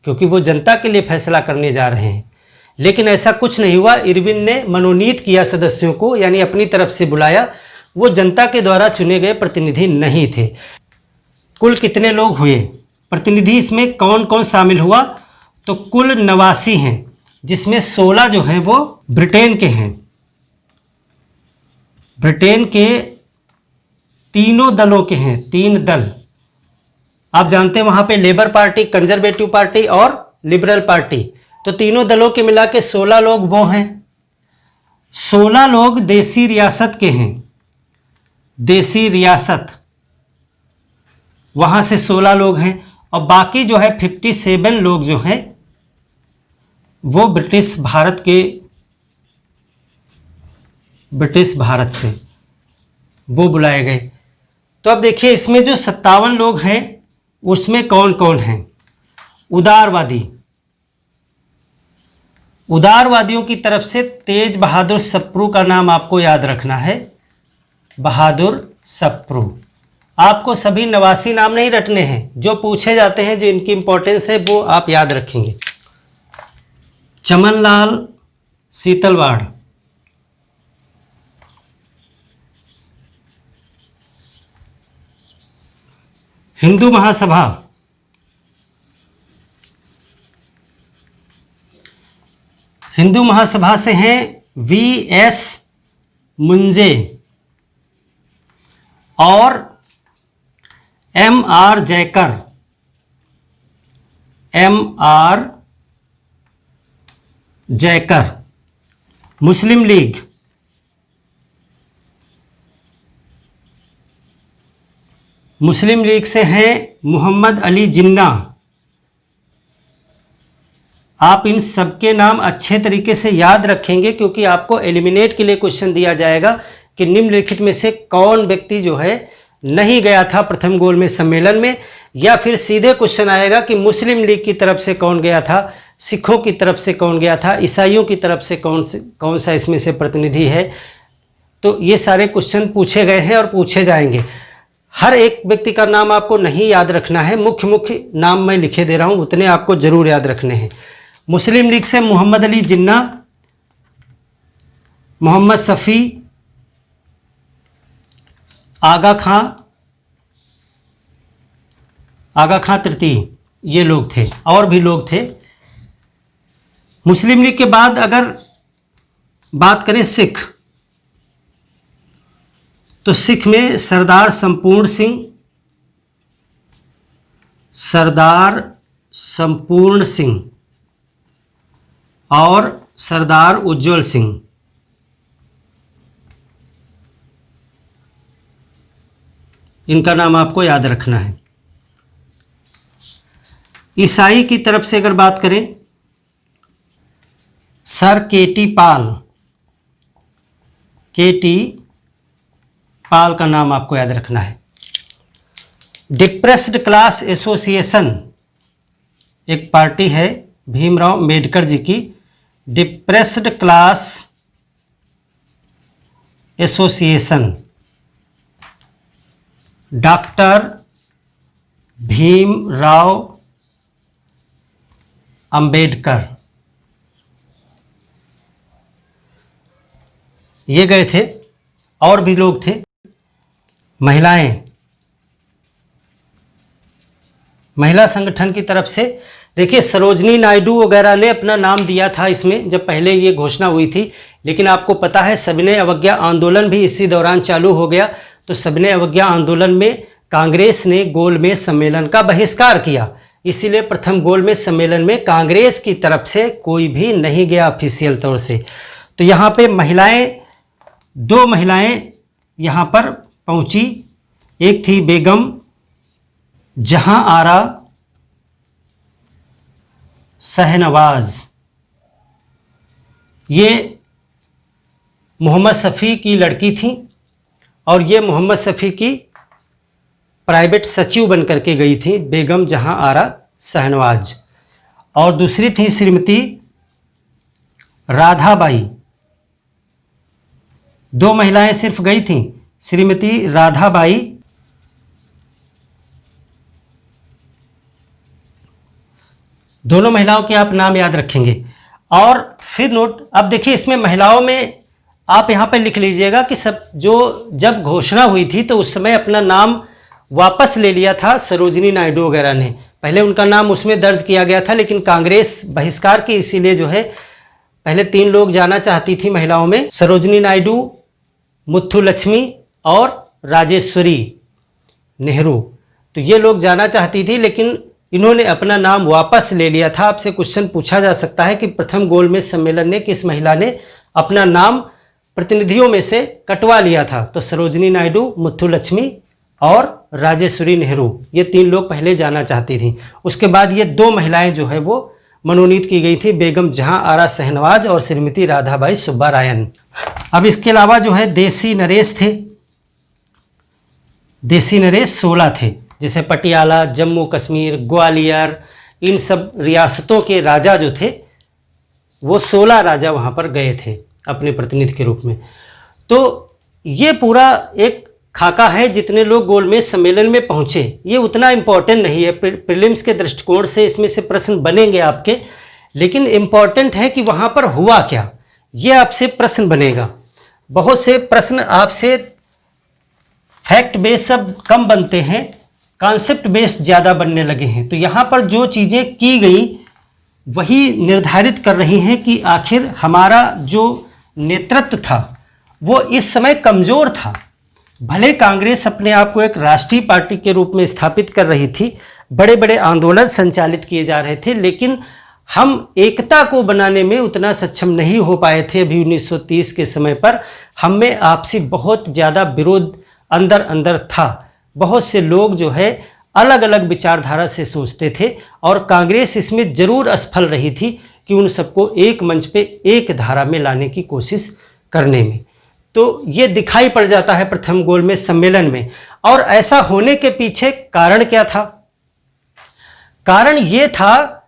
क्योंकि वो जनता के लिए फैसला करने जा रहे हैं। लेकिन ऐसा कुछ नहीं हुआ। इरविन ने मनोनीत किया सदस्यों को, यानी अपनी तरफ से बुलाया। वो जनता के द्वारा चुने गए प्रतिनिधि नहीं थे। कुल कितने लोग हुए प्रतिनिधि, इसमें कौन कौन शामिल हुआ, तो कुल 89 हैं, जिसमें 16 जो हैं वो ब्रिटेन के हैं। ब्रिटेन के तीनों दलों के हैं, 3 दल। आप जानते हैं वहाँ पे लेबर पार्टी, कंजर्वेटिव पार्टी और लिबरल पार्टी। तो तीनों दलों के मिला के 16 लोग वो हैं। 16 लोग देसी रियासत के हैं। देसी रियासत वहाँ से 16 लोग हैं, और बाकी जो है 57 लोग जो हैं वो ब्रिटिश भारत से वो बुलाए गए। तो अब देखिए इसमें जो 57 लोग हैं उसमें कौन कौन हैं। उदारवादियों की तरफ से तेज बहादुर सप्रू का नाम आपको याद रखना है। बहादुर सप्रू। आपको सभी 89 नाम नहीं रटने हैं, जो पूछे जाते हैं, जो इनकी इंपॉर्टेंस है वो आप याद रखेंगे। चमनलाल सीतलवाड़, हिंदू महासभा, हिंदू महासभा से हैं V.S. मुंजे और M.R. जयकर। M.R. जयकर। मुस्लिम लीग, मुस्लिम लीग से हैं मोहम्मद अली जिन्ना। आप इन सबके नाम अच्छे तरीके से याद रखेंगे, क्योंकि आपको एलिमिनेट के लिए क्वेश्चन दिया जाएगा कि निम्नलिखित में से कौन व्यक्ति जो है नहीं गया था प्रथम गोलमेज सम्मेलन में, या फिर सीधे क्वेश्चन आएगा कि मुस्लिम लीग की तरफ से कौन गया था, सिखों की तरफ से कौन गया था, ईसाइयों की तरफ से कौन सा इसमें से प्रतिनिधि है। तो ये सारे क्वेश्चन पूछे गए हैं और पूछे जाएंगे। हर एक व्यक्ति का नाम आपको नहीं याद रखना है, मुख्य मुख्य नाम मैं लिखे दे रहा हूँ, उतने आपको जरूर याद रखने हैं। मुस्लिम लीग से मोहम्मद अली जिन्ना, मोहम्मद शफी, आगा खां तृतीय, ये लोग थे, और भी लोग थे। मुस्लिम लीग के बाद अगर बात करें सिख, तो सिख में सरदार संपूर्ण सिंह और सरदार उज्जवल सिंह, इनका नाम आपको याद रखना है। ईसाई की तरफ से अगर बात करें, सर केटी पाल का नाम आपको याद रखना है। डिप्रेस्ड क्लास एसोसिएशन एक पार्टी है भीमराव अंबेडकर जी की, depressed class association, doctor Bhimrao Ambedkar ये गए थे, और भी लोग थे। महिला संगठन की तरफ से देखिए सरोजनी नायडू वगैरह ने अपना नाम दिया था इसमें जब पहले ये घोषणा हुई थी, लेकिन आपको पता है सविनय अवज्ञा आंदोलन भी इसी दौरान चालू हो गया। तो सविनय अवज्ञा आंदोलन में कांग्रेस ने गोलमेज सम्मेलन का बहिष्कार किया, इसीलिए प्रथम गोलमेज सम्मेलन में कांग्रेस की तरफ से कोई भी नहीं गया ऑफिशियल तौर से। तो यहाँ पे दो महिलाएं यहाँ पर पहुँची, एक थी बेगम जहां आरा शहनवाज, ये मोहम्मद शफी की लड़की थी और ये मोहम्मद शफी की प्राइवेट सचिव बन करके गई थी, बेगम जहां आरा शहनवाज। और दूसरी थी श्रीमती राधाबाई, दो महिलाएं सिर्फ गई थीं, श्रीमती राधाबाई दोनों महिलाओं के आप नाम याद रखेंगे। और फिर नोट, अब देखिए इसमें महिलाओं में आप यहाँ पर लिख लीजिएगा कि जब घोषणा हुई थी तो उस समय अपना नाम वापस ले लिया था सरोजनी नायडू वगैरह ने, पहले उनका नाम उसमें दर्ज किया गया था, लेकिन कांग्रेस बहिष्कार की, इसीलिए जो है पहले 3 लोग जाना चाहती थी महिलाओं में, सरोजनी नायडू, मुथुलक्ष्मी और राजेश्वरी नेहरू। तो ये लोग जाना चाहती थी, लेकिन इन्होंने अपना नाम वापस ले लिया था। आपसे क्वेश्चन पूछा जा सकता है कि प्रथम गोलमेज सम्मेलन ने किस महिला ने अपना नाम प्रतिनिधियों में से कटवा लिया था? तो सरोजनी नायडू, मुथुलक्ष्मी और राजेश्वरी नेहरू, ये 3 लोग पहले जाना चाहती थी। उसके बाद ये 2 महिलाएं जो है वो मनोनीत की गई थी, बेगम जहां आरा शहनवाज और श्रीमती राधाबाई सुब्बारायन। अब इसके अलावा जो है देसी नरेश थे, देसी नरेश 16 थे, जैसे पटियाला, जम्मू कश्मीर, ग्वालियर, इन सब रियासतों के राजा जो थे वो 16 राजा वहाँ पर गए थे अपने प्रतिनिधि के रूप में। तो ये पूरा एक खाका है जितने लोग गोलमेज सम्मेलन में पहुँचे। ये उतना इम्पोर्टेंट नहीं है, प्रीलिम्स के दृष्टिकोण से इसमें से प्रश्न बनेंगे आपके, लेकिन इम्पॉर्टेंट है कि वहाँ पर हुआ क्या, ये आपसे प्रश्न बनेगा। बहुत से प्रश्न आपसे फैक्ट बेस सब कम बनते हैं, कॉन्सेप्ट बेस ज़्यादा बनने लगे हैं। तो यहाँ पर जो चीज़ें की गई वही निर्धारित कर रही हैं कि आखिर हमारा जो नेतृत्व था वो इस समय कमज़ोर था। भले कांग्रेस अपने आप को एक राष्ट्रीय पार्टी के रूप में स्थापित कर रही थी, बड़े बड़े आंदोलन संचालित किए जा रहे थे, लेकिन हम एकता को बनाने में उतना सक्षम नहीं हो पाए थे। अभी 1930 के समय पर हम में आपसी बहुत ज़्यादा विरोध अंदर अंदर था। बहुत से लोग जो है अलग अलग विचारधारा से सोचते थे और कांग्रेस इसमें ज़रूर असफल रही थी कि उन सबको एक मंच पे एक धारा में लाने की कोशिश करने में। तो ये दिखाई पड़ जाता है प्रथम गोलमेज सम्मेलन में। और ऐसा होने के पीछे कारण क्या था? कारण ये था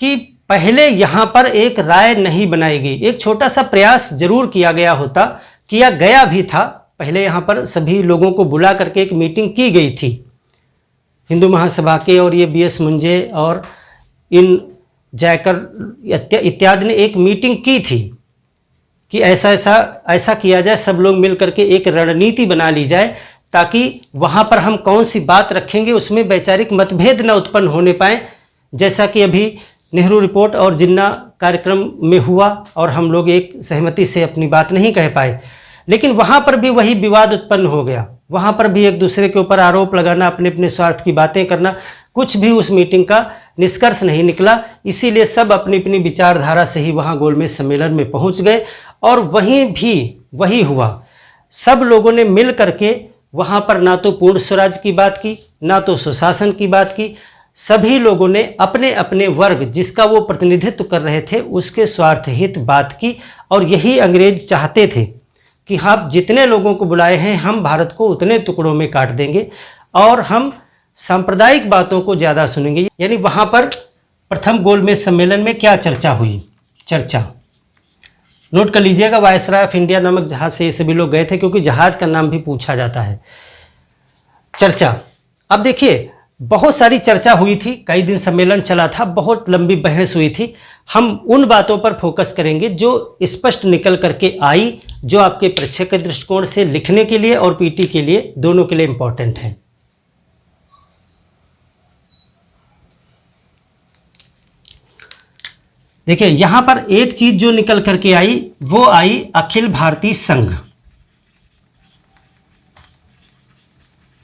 कि पहले यहाँ पर एक राय नहीं बनाई गई। एक छोटा सा प्रयास जरूर किया गया होता किया गया भी था। पहले यहाँ पर सभी लोगों को बुला करके एक मीटिंग की गई थी, हिंदू महासभा के और ये BS मुंजे और इन जयकर इत्यादि ने एक मीटिंग की थी कि ऐसा किया जाए, सब लोग मिल करके एक रणनीति बना ली जाए ताकि वहाँ पर हम कौन सी बात रखेंगे उसमें वैचारिक मतभेद न उत्पन्न होने पाए, जैसा कि अभी नेहरू रिपोर्ट और जिन्ना कार्यक्रम में हुआ और हम लोग एक सहमति से अपनी बात नहीं कह पाए। लेकिन वहाँ पर भी वही विवाद उत्पन्न हो गया, वहाँ पर भी एक दूसरे के ऊपर आरोप लगाना, अपने अपने स्वार्थ की बातें करना, कुछ भी उस मीटिंग का निष्कर्ष नहीं निकला। इसीलिए सब अपनी अपनी विचारधारा से ही वहाँ गोलमेज सम्मेलन में पहुँच गए और वहीं भी वही हुआ। सब लोगों ने मिल करके वहाँ पर ना तो पूर्ण स्वराज की बात की, ना तो सुशासन की बात की। सभी लोगों ने अपने अपने वर्ग जिसका वो प्रतिनिधित्व कर रहे थे उसके स्वार्थ हित बात की। और यही अंग्रेज चाहते थे कि आप जितने लोगों को बुलाए हैं हम भारत को उतने टुकड़ों में काट देंगे और हम सांप्रदायिक बातों को ज़्यादा सुनेंगे। यानी वहाँ पर प्रथम गोलमेज सम्मेलन में क्या चर्चा हुई, चर्चा नोट कर लीजिएगा, वायसराय ऑफ इंडिया नामक जहाज से ये सभी लोग गए थे क्योंकि जहाज का नाम भी पूछा जाता है। चर्चा, अब देखिए बहुत सारी चर्चा हुई थी, कई दिन सम्मेलन चला था, बहुत लंबी बहस हुई थी। हम उन बातों पर फोकस करेंगे जो स्पष्ट निकल करके आई, जो आपके प्रेक्षक के दृष्टिकोण से लिखने के लिए और पीटी के लिए दोनों के लिए इंपॉर्टेंट है। देखिए यहां पर एक चीज जो निकल करके आई वो आई अखिल भारतीय संघ।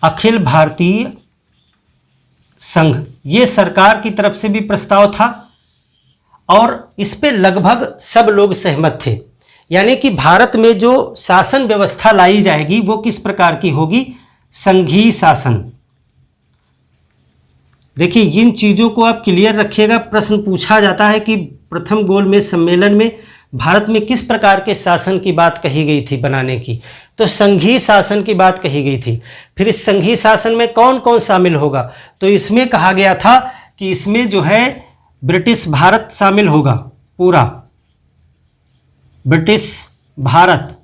अखिल भारतीय संघ ये सरकार की तरफ से भी प्रस्ताव था और इस पे लगभग सब लोग सहमत थे। यानी कि भारत में जो शासन व्यवस्था लाई जाएगी वो किस प्रकार की होगी, संघीय शासन। देखिए इन चीज़ों को आप क्लियर रखिएगा, प्रश्न पूछा जाता है कि प्रथम गोलमेज सम्मेलन में भारत में किस प्रकार के शासन की बात कही गई थी बनाने की, तो संघीय शासन की बात कही गई थी। फिर इस संघीय शासन में कौन कौन शामिल होगा, तो इसमें कहा गया था कि इसमें जो है ब्रिटिश भारत शामिल होगा, पूरा ब्रिटिश भारत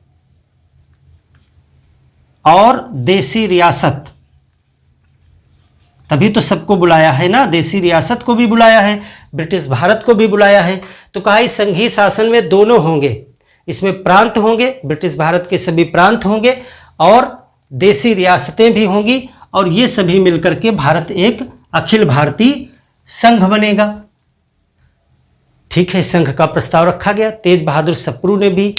और देसी रियासत, तभी तो सबको बुलाया है ना, देसी रियासत को भी बुलाया है, ब्रिटिश भारत को भी बुलाया है। तो कहा इस संघीय शासन में दोनों होंगे, इसमें प्रांत होंगे, ब्रिटिश भारत के सभी प्रांत होंगे और देसी रियासतें भी होंगी और ये सभी मिलकर के भारत एक अखिल भारतीय संघ बनेगा। ठीक है, संघ का प्रस्ताव रखा गया। तेज बहादुर सप्रू ने भी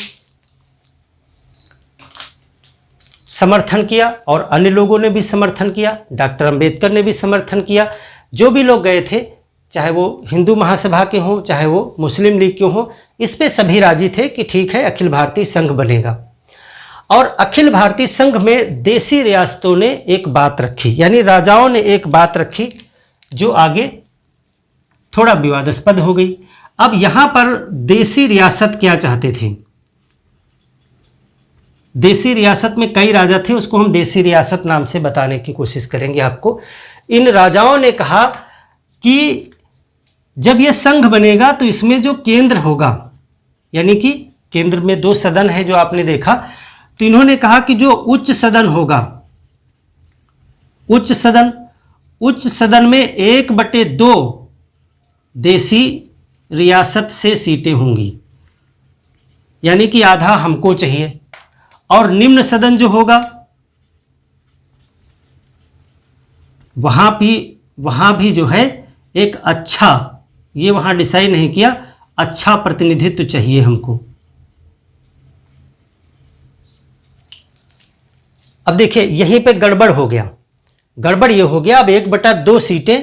समर्थन किया और अन्य लोगों ने भी समर्थन किया, डॉक्टर अंबेडकर ने भी समर्थन किया। जो भी लोग गए थे, चाहे वो हिंदू महासभा के हों चाहे वो मुस्लिम लीग के हों, इस पे सभी राजी थे कि ठीक है अखिल भारतीय संघ बनेगा। और अखिल भारतीय संघ में देसी रियासतों ने एक बात रखी, यानी राजाओं ने एक बात रखी जो आगे थोड़ा विवादास्पद हो गई। अब यहाँ पर देसी रियासत क्या चाहते थे, देसी रियासत में कई राजा थे, उसको हम देसी रियासत नाम से बताने की कोशिश करेंगे आपको। इन राजाओं ने कहा कि जब यह संघ बनेगा तो इसमें जो केंद्र होगा, यानी कि केंद्र में दो सदन है जो आपने देखा, तो इन्होंने कहा कि जो उच्च सदन होगा, उच्च सदन में 1/2 देसी रियासत से सीटें होंगी, यानी कि आधा हमको चाहिए। और निम्न सदन जो होगा वहां भी जो है एक अच्छा, ये वहां डिसाइड नहीं किया, अच्छा प्रतिनिधित्व चाहिए हमको। अब देखिए यहीं पे गड़बड़ हो गया, गड़बड़ ये हो गया, अब 1/2 सीटें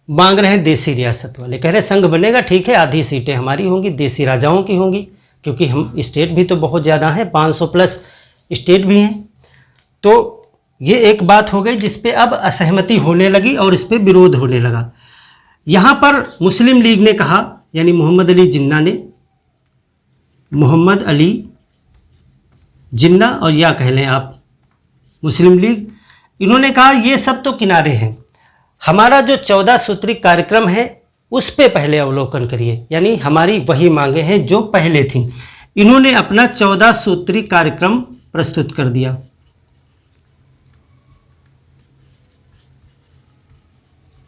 मांग रहे हैं देसी रियासत वाले, कह रहे संघ बनेगा ठीक है, आधी सीटें हमारी होंगी, देसी राजाओं की होंगी, क्योंकि हम स्टेट भी तो बहुत ज़्यादा हैं, 500 प्लस स्टेट भी हैं। तो ये एक बात हो गई जिस पे अब असहमति होने लगी और इस पे विरोध होने लगा। यहाँ पर मुस्लिम लीग ने कहा, यानी मोहम्मद अली जिन्ना ने, मोहम्मद अली जिन्ना और या कह लें आप मुस्लिम लीग, इन्होंने कहा ये सब तो किनारे हैं, हमारा जो 14 सूत्री कार्यक्रम है उस पे पहले अवलोकन करिए, यानी हमारी वही मांगे हैं जो पहले थीं। इन्होंने अपना 14 सूत्री कार्यक्रम प्रस्तुत कर दिया।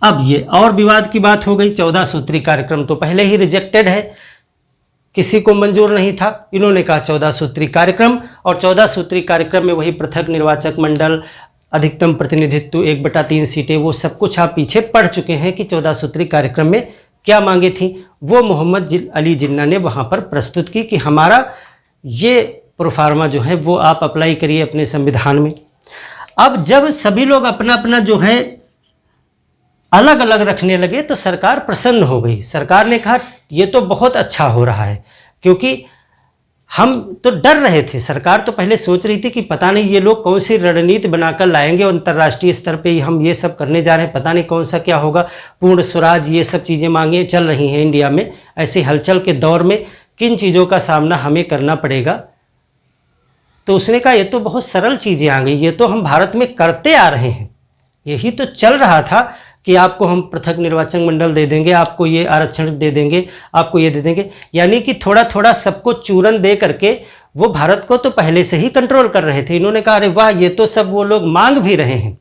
अब ये और विवाद की बात हो गई। 14 सूत्री कार्यक्रम तो पहले ही रिजेक्टेड है, किसी को मंजूर नहीं था। इन्होंने कहा 14 सूत्री कार्यक्रम, और 14 सूत्री कार्यक्रम में वही पृथक निर्वाचक मंडल, अधिकतम प्रतिनिधित्व, 1/3 सीटें, वो सब कुछ आप पीछे पढ़ चुके हैं कि 14 सूत्री कार्यक्रम में क्या मांगे थी। वो मोहम्मद अली जिन्ना ने वहाँ पर प्रस्तुत की कि हमारा ये प्रोफार्मा जो है वो आप अप्लाई करिए अपने संविधान में। अब जब सभी लोग अपना अपना जो है अलग अलग रखने लगे तो सरकार प्रसन्न हो गई। सरकार ने कहा ये तो बहुत अच्छा हो रहा है, क्योंकि हम तो डर रहे थे। सरकार तो पहले सोच रही थी कि पता नहीं ये लोग कौन सी रणनीति बनाकर लाएंगे और अंतर्राष्ट्रीय स्तर पे ही हम ये सब करने जा रहे हैं, पता नहीं कौन सा क्या होगा, पूर्ण स्वराज, ये सब चीज़ें मांगे चल रही हैं इंडिया में। ऐसी हलचल के दौर में किन चीज़ों का सामना हमें करना पड़ेगा। तो उसने कहा ये तो बहुत सरल चीज़ें आ गई, ये तो हम भारत में करते आ रहे हैं, यही तो चल रहा था कि आपको हम पृथक निर्वाचन मंडल दे देंगे, आपको ये आरक्षण दे देंगे, आपको ये दे देंगे। यानी कि थोड़ा थोड़ा सबको चूरन दे करके वो भारत को तो पहले से ही कंट्रोल कर रहे थे। इन्होंने कहा अरे वाह, ये तो सब वो लोग मांग भी रहे हैं,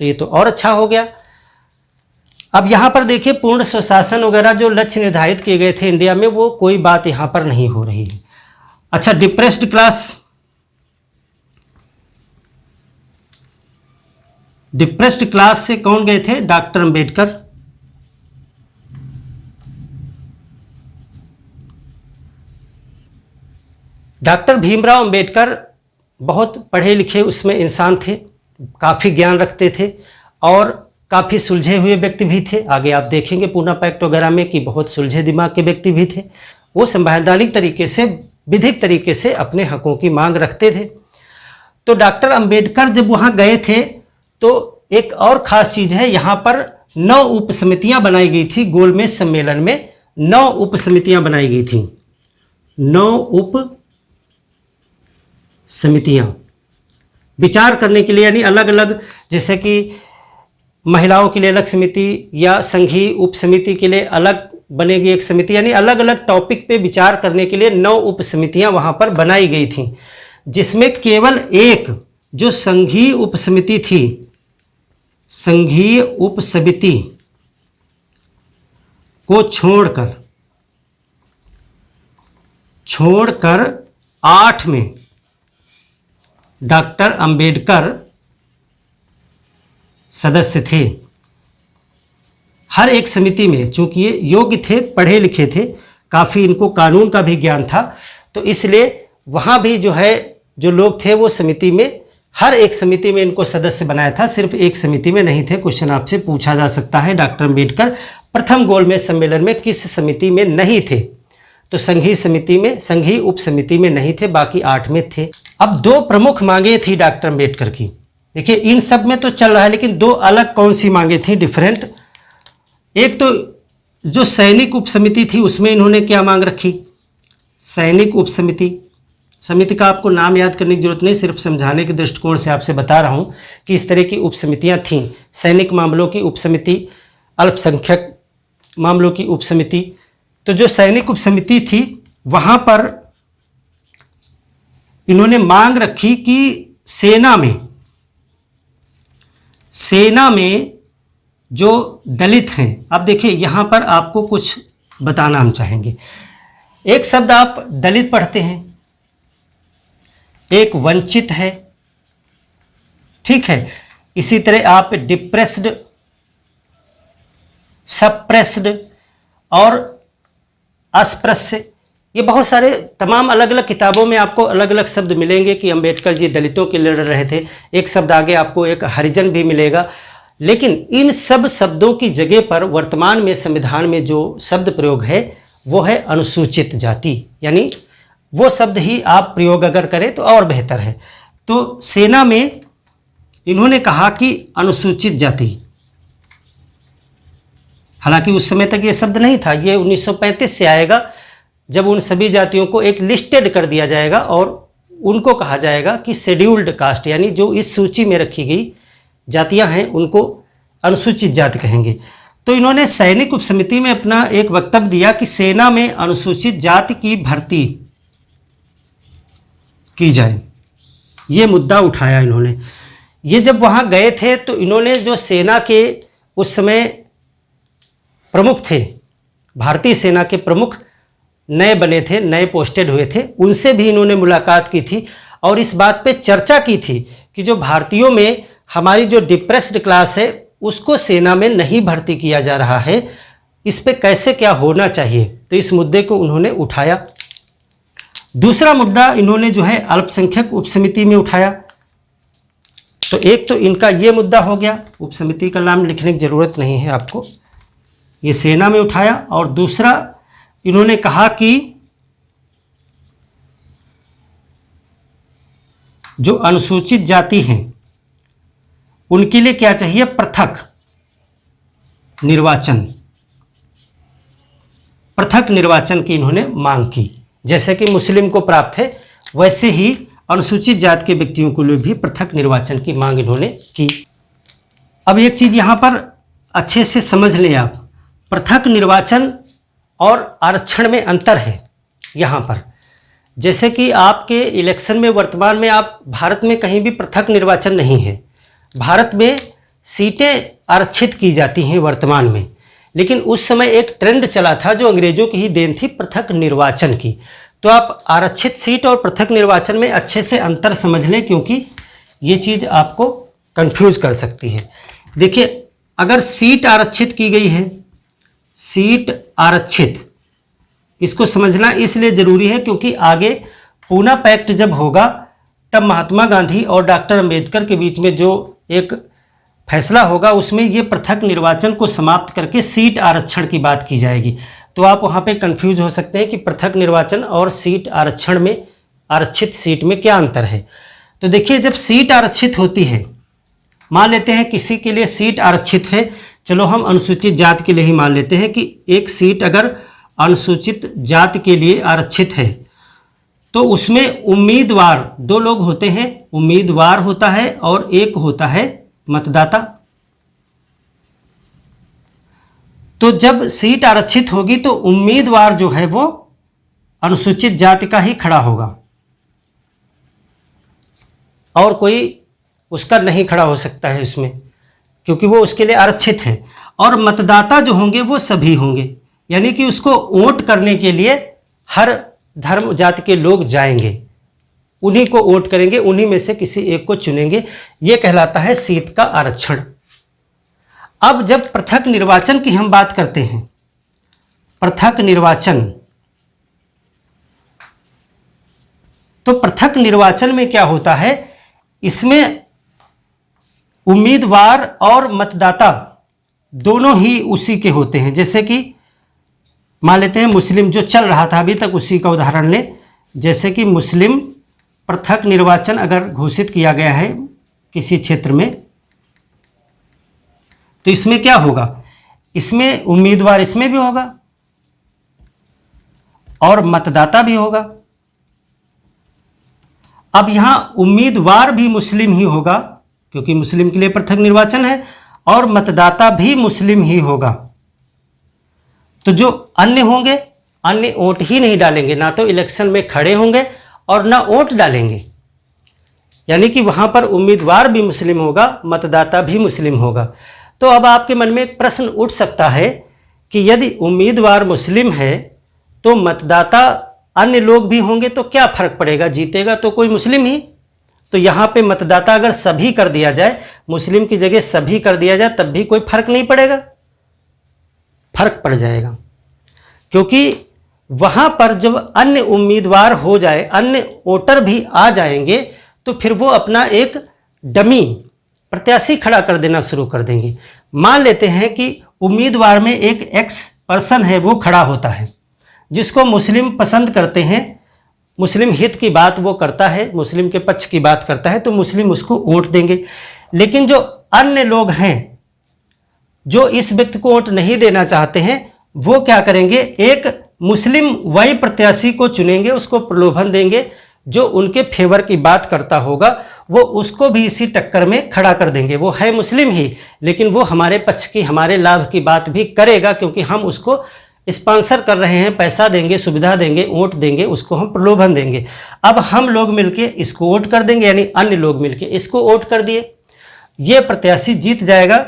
तो ये तो और अच्छा हो गया। अब यहाँ पर देखिए पूर्ण स्वशासन वगैरह जो लक्ष्य निर्धारित किए गए थे इंडिया में, वो कोई बात यहाँ पर नहीं हो रही है। अच्छा, डिप्रेस्ड क्लास, डिप्रेस्ड क्लास से कौन गए थे? डॉक्टर अंबेडकर। डॉक्टर भीमराव अंबेडकर बहुत पढ़े लिखे उसमें इंसान थे, काफ़ी ज्ञान रखते थे और काफ़ी सुलझे हुए व्यक्ति भी थे। आगे आप देखेंगे पूना पैक्ट वगैरह में कि बहुत सुलझे दिमाग के व्यक्ति भी थे। वो संवैधानिक तरीके से, विधिक तरीके से अपने हकों की मांग रखते थे। तो डॉक्टर अंबेडकर जब वहाँ गए थे तो एक और ख़ास चीज़ है, यहाँ पर 9 उप समितियाँ बनाई गई थी। गोलमेज सम्मेलन में 9 उप समितियाँ बनाई गई थी। 9 उप समितियाँ विचार करने के लिए, यानी अलग अलग, जैसे कि महिलाओं के लिए अलग समिति या संघीय उप समिति के लिए अलग बनेगी एक समिति, यानी अलग अलग टॉपिक पे विचार करने के लिए 9 उप समितियाँ वहाँ पर बनाई गई थी, जिसमें केवल एक जो संघीय उप समिति थी, संघीय उप समिति को छोड़कर 8 में डॉक्टर अंबेडकर सदस्य थे। हर एक समिति में, चूंकि ये योग्य थे, पढ़े लिखे थे, काफ़ी इनको कानून का भी ज्ञान था, तो इसलिए वहाँ भी जो है जो लोग थे वो समिति में, हर एक समिति में इनको सदस्य बनाया था, सिर्फ एक समिति में नहीं थे। क्वेश्चन आपसे पूछा जा सकता है डॉक्टर अंबेडकर प्रथम गोलमेज सम्मेलन में किस समिति में नहीं थे? तो संघीय समिति में, संघीय उप समिति में नहीं थे, बाकी 8 में थे। अब 2 प्रमुख मांगे थी डॉक्टर अंबेडकर की। देखिए इन सब में तो चल रहा है, लेकिन 2 अलग कौन सी मांगे थी डिफरेंट। एक तो जो सैनिक उप समिति थी उसमें इन्होंने क्या मांग रखी? सैनिक उप समिति का आपको नाम याद करने की जरूरत नहीं, सिर्फ समझाने के दृष्टिकोण से आपसे बता रहा हूँ कि इस तरह की उप समितियाँ थीं। सैनिक मामलों की उप समिति, अल्पसंख्यक मामलों की उप समिति। तो जो सैनिक उप समिति थी वहाँ पर इन्होंने मांग रखी कि सेना में जो दलित हैं, अब देखिए यहाँ पर आपको कुछ बताना हम चाहेंगे। एक शब्द आप दलित पढ़ते हैं, एक वंचित है, ठीक है। इसी तरह आप डिप्रेस्ड, सप्रेस्ड और अस्पृश्य, ये बहुत सारे तमाम अलग अलग किताबों में आपको अलग अलग शब्द मिलेंगे कि अंबेडकर जी दलितों के लिए लड़ रहे थे। एक शब्द आगे आपको एक हरिजन भी मिलेगा। लेकिन इन सब शब्दों की जगह पर वर्तमान में संविधान में जो शब्द प्रयोग है वो है अनुसूचित जाति, यानी वो शब्द ही आप प्रयोग अगर करें तो और बेहतर है। तो सेना में इन्होंने कहा कि अनुसूचित जाति, हालांकि उस समय तक ये शब्द नहीं था, ये 1935 से आएगा जब उन सभी जातियों को एक लिस्टेड कर दिया जाएगा और उनको कहा जाएगा कि शेड्यूल्ड कास्ट, यानी जो इस सूची में रखी गई जातियां हैं उनको अनुसूचित जाति कहेंगे। तो इन्होंने सैनिक उप समिति में अपना एक वक्तव्य दिया कि सेना में अनुसूचित जाति की भर्ती की जाए। ये मुद्दा उठाया इन्होंने। ये जब वहाँ गए थे तो इन्होंने जो सेना के उस समय प्रमुख थे, भारतीय सेना के प्रमुख नए बने थे, नए पोस्टेड हुए थे, उनसे भी इन्होंने मुलाकात की थी और इस बात पे चर्चा की थी कि जो भारतीयों में हमारी जो डिप्रेस्ड क्लास है उसको सेना में नहीं भर्ती किया जा रहा है, इस पे कैसे क्या होना चाहिए। तो इस मुद्दे को उन्होंने उठाया। दूसरा मुद्दा इन्होंने जो है अल्पसंख्यक उपसमिति में उठाया। तो एक तो इनका ये मुद्दा हो गया, उपसमिति का नाम लिखने की ज़रूरत नहीं है आपको, ये सेना में उठाया। और दूसरा इन्होंने कहा कि जो अनुसूचित जाति हैं उनके लिए क्या चाहिए, पृथक निर्वाचन, पृथक निर्वाचन की इन्होंने मांग की। जैसे कि मुस्लिम को प्राप्त है वैसे ही अनुसूचित जाति के व्यक्तियों को लिए भी पृथक निर्वाचन की मांग इन्होंने की। अब एक चीज़ यहाँ पर अच्छे से समझ लें आप, पृथक निर्वाचन और आरक्षण में अंतर है यहाँ पर। जैसे कि आपके इलेक्शन में वर्तमान में आप भारत में कहीं भी पृथक निर्वाचन नहीं है, भारत में सीटें आरक्षित की जाती हैं वर्तमान में, लेकिन उस समय एक ट्रेंड चला था जो अंग्रेजों की ही देन थी, पृथक निर्वाचन की। तो आप आरक्षित सीट और पृथक निर्वाचन में अच्छे से अंतर समझ लें, क्योंकि ये चीज़ आपको कंफ्यूज कर सकती है। देखिए, अगर सीट आरक्षित की गई है, सीट आरक्षित, इसको समझना इसलिए ज़रूरी है क्योंकि आगे पूना पैक्ट जब होगा तब महात्मा गांधी और डॉक्टर अंबेडकर के बीच में जो एक फैसला होगा उसमें ये पृथक निर्वाचन को समाप्त करके सीट आरक्षण की बात की जाएगी। तो आप वहाँ पे कंफ्यूज हो सकते हैं कि पृथक निर्वाचन और सीट आरक्षण में, आरक्षित सीट में क्या अंतर है। तो देखिए, जब सीट आरक्षित होती है, मान लेते हैं किसी के लिए सीट आरक्षित है, चलो हम अनुसूचित जाति के लिए ही मान लेते हैं कि एक सीट अगर अनुसूचित जाति के लिए आरक्षित है तो उसमें उम्मीदवार दो लोग होते हैं, उम्मीदवार होता है और एक होता है मतदाता। तो जब सीट आरक्षित होगी तो उम्मीदवार जो है वो अनुसूचित जाति का ही खड़ा होगा और कोई उसका नहीं खड़ा हो सकता है इसमें, क्योंकि वो उसके लिए आरक्षित है। और मतदाता जो होंगे वो सभी होंगे, यानी कि उसको वोट करने के लिए हर धर्म जाति के लोग जाएंगे, उन्हीं को वोट करेंगे, उन्हीं में से किसी एक को चुनेंगे। ये कहलाता है सीट का आरक्षण। अब जब पृथक निर्वाचन की हम बात करते हैं, पृथक निर्वाचन, तो पृथक निर्वाचन में क्या होता है, इसमें उम्मीदवार और मतदाता दोनों ही उसी के होते हैं। जैसे कि मान लेते हैं मुस्लिम जो चल रहा था अभी तक, उसी का उदाहरण लें। जैसे कि मुस्लिम पृथक निर्वाचन अगर घोषित किया गया है किसी क्षेत्र में, तो इसमें क्या होगा, इसमें उम्मीदवार इसमें भी होगा और मतदाता भी होगा। अब यहां उम्मीदवार भी मुस्लिम ही होगा क्योंकि मुस्लिम के लिए पृथक निर्वाचन है, और मतदाता भी मुस्लिम ही होगा। तो जो अन्य होंगे, अन्य वोट ही नहीं डालेंगे, ना तो इलेक्शन में खड़े होंगे और ना वोट डालेंगे, यानी कि वहां पर उम्मीदवार भी मुस्लिम होगा, मतदाता भी मुस्लिम होगा। तो अब आपके मन में एक प्रश्न उठ सकता है कि यदि उम्मीदवार मुस्लिम है तो मतदाता अन्य लोग भी होंगे तो क्या फर्क पड़ेगा, जीतेगा तो कोई मुस्लिम ही। तो यहाँ पे मतदाता अगर सभी कर दिया जाए, मुस्लिम की जगह सभी कर दिया जाए, तब भी कोई फर्क नहीं पड़ेगा, फर्क पड़ जाएगा, क्योंकि वहाँ पर जब अन्य उम्मीदवार हो जाए, अन्य वोटर भी आ जाएंगे, तो फिर वो अपना एक डमी प्रत्याशी खड़ा कर देना शुरू कर देंगे। मान लेते हैं कि उम्मीदवार में एक एक्स पर्सन है, वो खड़ा होता है, जिसको मुस्लिम पसंद करते हैं, मुस्लिम हित की बात वो करता है, मुस्लिम के पक्ष की बात करता है, तो मुस्लिम उसको वोट देंगे। लेकिन जो अन्य लोग हैं जो इस व्यक्ति को वोट नहीं देना चाहते हैं, वो क्या करेंगे, एक मुस्लिम वही प्रत्याशी को चुनेंगे, उसको प्रलोभन देंगे, जो उनके फेवर की बात करता होगा वो उसको भी इसी टक्कर में खड़ा कर देंगे। वो है मुस्लिम ही, लेकिन वो हमारे पक्ष की, हमारे लाभ की बात भी करेगा, क्योंकि हम उसको स्पॉन्सर कर रहे हैं, पैसा देंगे, सुविधा देंगे, वोट देंगे, उसको हम प्रलोभन देंगे। अब हम लोग मिलके इसको वोट कर देंगे, यानी अन्य लोग मिलके इसको वोट कर दिए, ये प्रत्याशी जीत जाएगा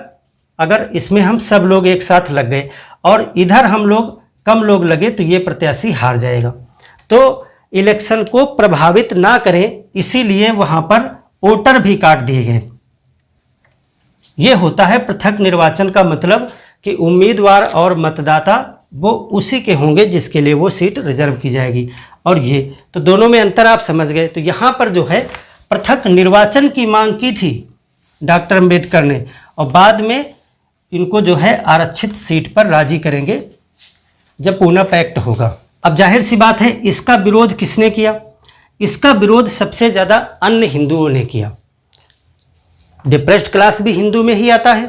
अगर इसमें हम सब लोग एक साथ लग गए, और इधर हम लोग कम लोग लगे तो ये प्रत्याशी हार जाएगा। तो इलेक्शन को प्रभावित ना करें, इसीलिए वहाँ पर वोटर भी काट दिए गए। ये होता है पृथक निर्वाचन का मतलब कि उम्मीदवार और मतदाता वो उसी के होंगे जिसके लिए वो सीट रिजर्व की जाएगी। और ये तो दोनों में अंतर आप समझ गए। तो यहाँ पर जो है पृथक निर्वाचन की मांग की थी डॉक्टर अंबेडकर ने, और बाद में इनको जो है आरक्षित सीट पर राजी करेंगे जब पूना पैक्ट होगा। अब जाहिर सी बात है, इसका विरोध किसने किया? इसका विरोध सबसे ज़्यादा अन्य हिंदुओं ने किया। डिप्रेस्ड क्लास भी हिंदू में ही आता है,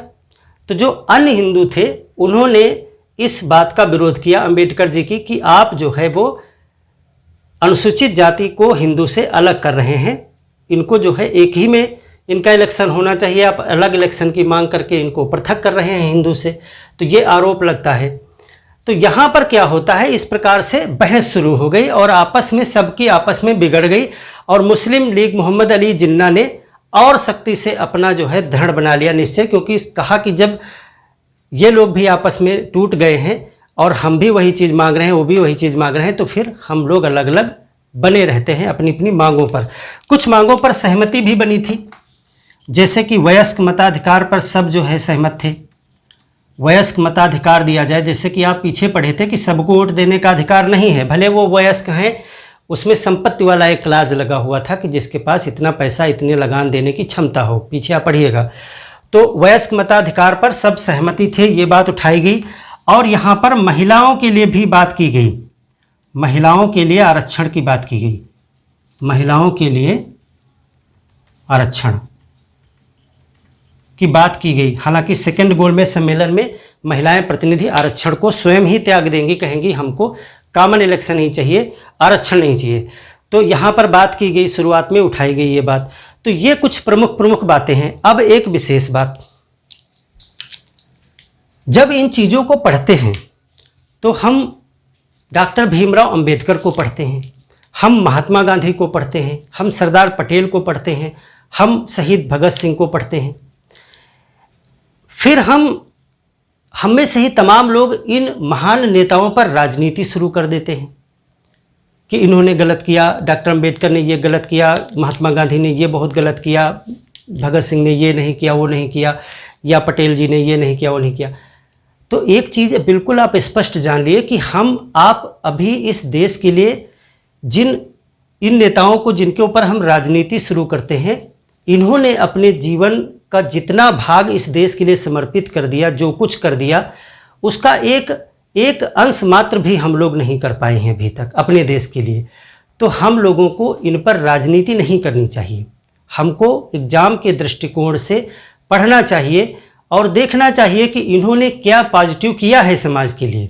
तो जो अन्य हिंदू थे उन्होंने इस बात का विरोध किया अंबेडकर जी की कि आप जो है वो अनुसूचित जाति को हिंदू से अलग कर रहे हैं, इनको जो है एक ही में इनका इलेक्शन होना चाहिए, आप अलग इलेक्शन की मांग करके इनको पृथक कर रहे हैं हिंदू से। तो ये आरोप लगता है। तो यहाँ पर क्या होता है, इस प्रकार से बहस शुरू हो गई और आपस में सबकी आपस में बिगड़ गई, और मुस्लिम लीग मोहम्मद अली जिन्ना ने और सख्ती से अपना जो है दृढ़ बना लिया निश्चय, क्योंकि कहा कि जब ये लोग भी आपस में टूट गए हैं और हम भी वही चीज़ मांग रहे हैं, वो भी वही चीज़ मांग रहे हैं, तो फिर हम लोग अलग अलग बने रहते हैं अपनी अपनी मांगों पर। कुछ मांगों पर सहमति भी बनी थी, जैसे कि वयस्क मताधिकार पर सब जो है सहमत थे, वयस्क मताधिकार दिया जाए। जैसे कि आप पीछे पढ़े थे कि सबको वोट देने का अधिकार नहीं है, भले वो वयस्क हैं, उसमें संपत्ति वाला एक क्लाज लगा हुआ था कि जिसके पास इतना पैसा, इतने लगान देने की क्षमता हो, पीछे आप पढ़िएगा। तो वयस्क मताधिकार पर सब सहमति थे, ये बात उठाई गई। और यहाँ पर महिलाओं के लिए भी बात की गई, महिलाओं के लिए आरक्षण की बात की गई, महिलाओं के लिए आरक्षण की बात की गई। हालांकि सेकेंड गोलमेज सम्मेलन में महिलाएं प्रतिनिधि आरक्षण को स्वयं ही त्याग देंगी, कहेंगी हमको कॉमन इलेक्शन ही चाहिए, आरक्षण नहीं चाहिए। तो यहाँ पर बात की गई, शुरुआत में उठाई गई ये बात। तो ये कुछ प्रमुख बातें हैं। अब एक विशेष बात, जब इन चीज़ों को पढ़ते हैं तो हम डॉक्टर भीमराव अंबेडकर को पढ़ते हैं, हम महात्मा गांधी को पढ़ते हैं, हम सरदार पटेल को पढ़ते हैं, हम शहीद भगत सिंह को पढ़ते हैं। फिर हम में से ही तमाम लोग इन महान नेताओं पर राजनीति शुरू कर देते हैं कि इन्होंने गलत किया, डॉक्टर अंबेडकर ने ये गलत किया, महात्मा गांधी ने ये बहुत गलत किया, भगत सिंह ने ये नहीं किया, वो नहीं किया, या पटेल जी ने ये नहीं किया, वो नहीं किया। तो एक चीज़ बिल्कुल आप स्पष्ट जान लिए कि आप अभी इस देश के लिए इन नेताओं को जिनके ऊपर हम राजनीति शुरू करते हैं, इन्होंने अपने जीवन का जितना भाग इस देश के लिए समर्पित कर दिया, जो कुछ कर दिया, उसका एक अंश मात्र भी हम लोग नहीं कर पाए हैं अभी तक अपने देश के लिए। तो हम लोगों को इन पर राजनीति नहीं करनी चाहिए, हमको एग्ज़ाम के दृष्टिकोण से पढ़ना चाहिए और देखना चाहिए कि इन्होंने क्या पॉजिटिव किया है समाज के लिए,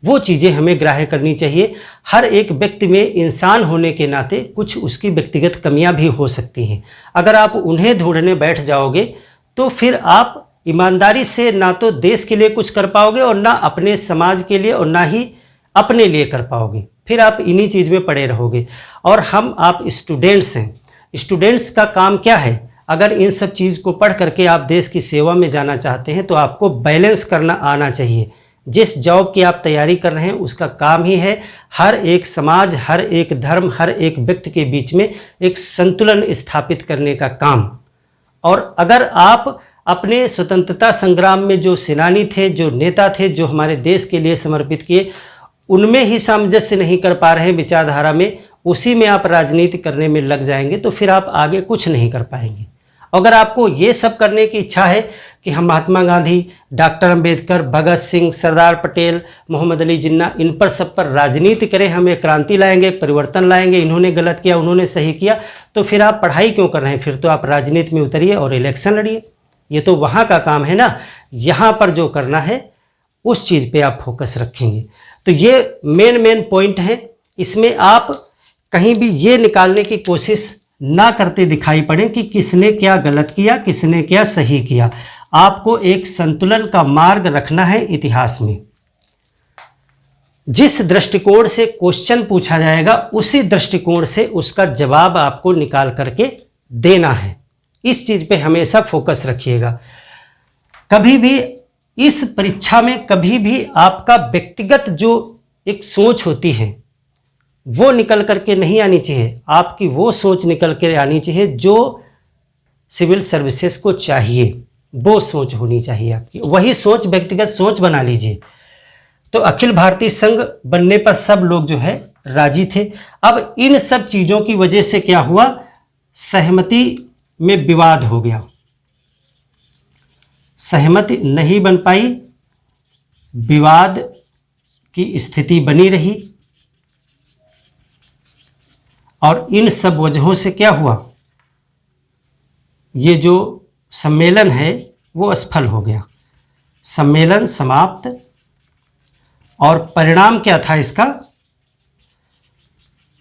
वो चीज़ें हमें ग्राह्य करनी चाहिए। हर एक व्यक्ति में इंसान होने के नाते कुछ उसकी व्यक्तिगत कमियां भी हो सकती हैं, अगर आप उन्हें ढूंढने बैठ जाओगे तो फिर आप ईमानदारी से ना तो देश के लिए कुछ कर पाओगे और ना अपने समाज के लिए और ना ही अपने लिए कर पाओगे, फिर आप इन्हीं चीज़ में पड़े रहोगे। और आप स्टूडेंट्स हैं, स्टूडेंट्स का काम क्या है? अगर इन सब चीज़ को पढ़ करके आप देश की सेवा में जाना चाहते हैं तो आपको बैलेंस करना आना चाहिए। जिस जॉब की आप तैयारी कर रहे हैं उसका काम ही है हर एक समाज, हर एक धर्म, हर एक व्यक्ति के बीच में एक संतुलन स्थापित करने का काम। और अगर आप अपने स्वतंत्रता संग्राम में जो सेनानी थे, जो नेता थे, जो हमारे देश के लिए समर्पित किए, उनमें ही सामंजस्य नहीं कर पा रहे हैं विचारधारा में, उसी में आप राजनीति करने में लग जाएंगे तो फिर आप आगे कुछ नहीं कर पाएंगे। अगर आपको ये सब करने की इच्छा है कि हम महात्मा गांधी, डॉक्टर अंबेडकर, भगत सिंह, सरदार पटेल, मोहम्मद अली जिन्ना, इन पर सब पर राजनीति करें, हम एक क्रांति लाएंगे, परिवर्तन लाएंगे, इन्होंने गलत किया, उन्होंने सही किया, तो फिर आप पढ़ाई क्यों कर रहे हैं? फिर तो आप राजनीति में उतरिए और इलेक्शन लड़िए। ये तो वहाँ का काम है ना, यहाँ पर जो करना है उस चीज़ पे आप फोकस रखेंगे। तो ये मेन पॉइंट है, इसमें आप कहीं भी ये निकालने की कोशिश ना करते दिखाई पड़े कि किसने क्या गलत किया, किसने क्या सही किया। आपको एक संतुलन का मार्ग रखना है इतिहास में। जिस दृष्टिकोण से क्वेश्चन पूछा जाएगा उसी दृष्टिकोण से उसका जवाब आपको निकाल करके देना है। इस चीज़ पे हमेशा फोकस रखिएगा। कभी भी इस परीक्षा में कभी भी आपका व्यक्तिगत जो एक सोच होती है वो निकल करके नहीं आनी चाहिए। आपकी वो सोच निकल कर आनी चाहिए जो सिविल सर्विसेज को चाहिए, वो सोच होनी चाहिए आपकी। वही सोच व्यक्तिगत सोच बना लीजिए। तो अखिल भारतीय संघ बनने पर सब लोग जो है राजी थे। अब इन सब चीज़ों की वजह से क्या हुआ, सहमति में विवाद हो गया, सहमति नहीं बन पाई, विवाद की स्थिति बनी रही और इन सब वजहों से क्या हुआ, ये जो सम्मेलन है वो असफल हो गया। सम्मेलन समाप्त और परिणाम क्या था इसका,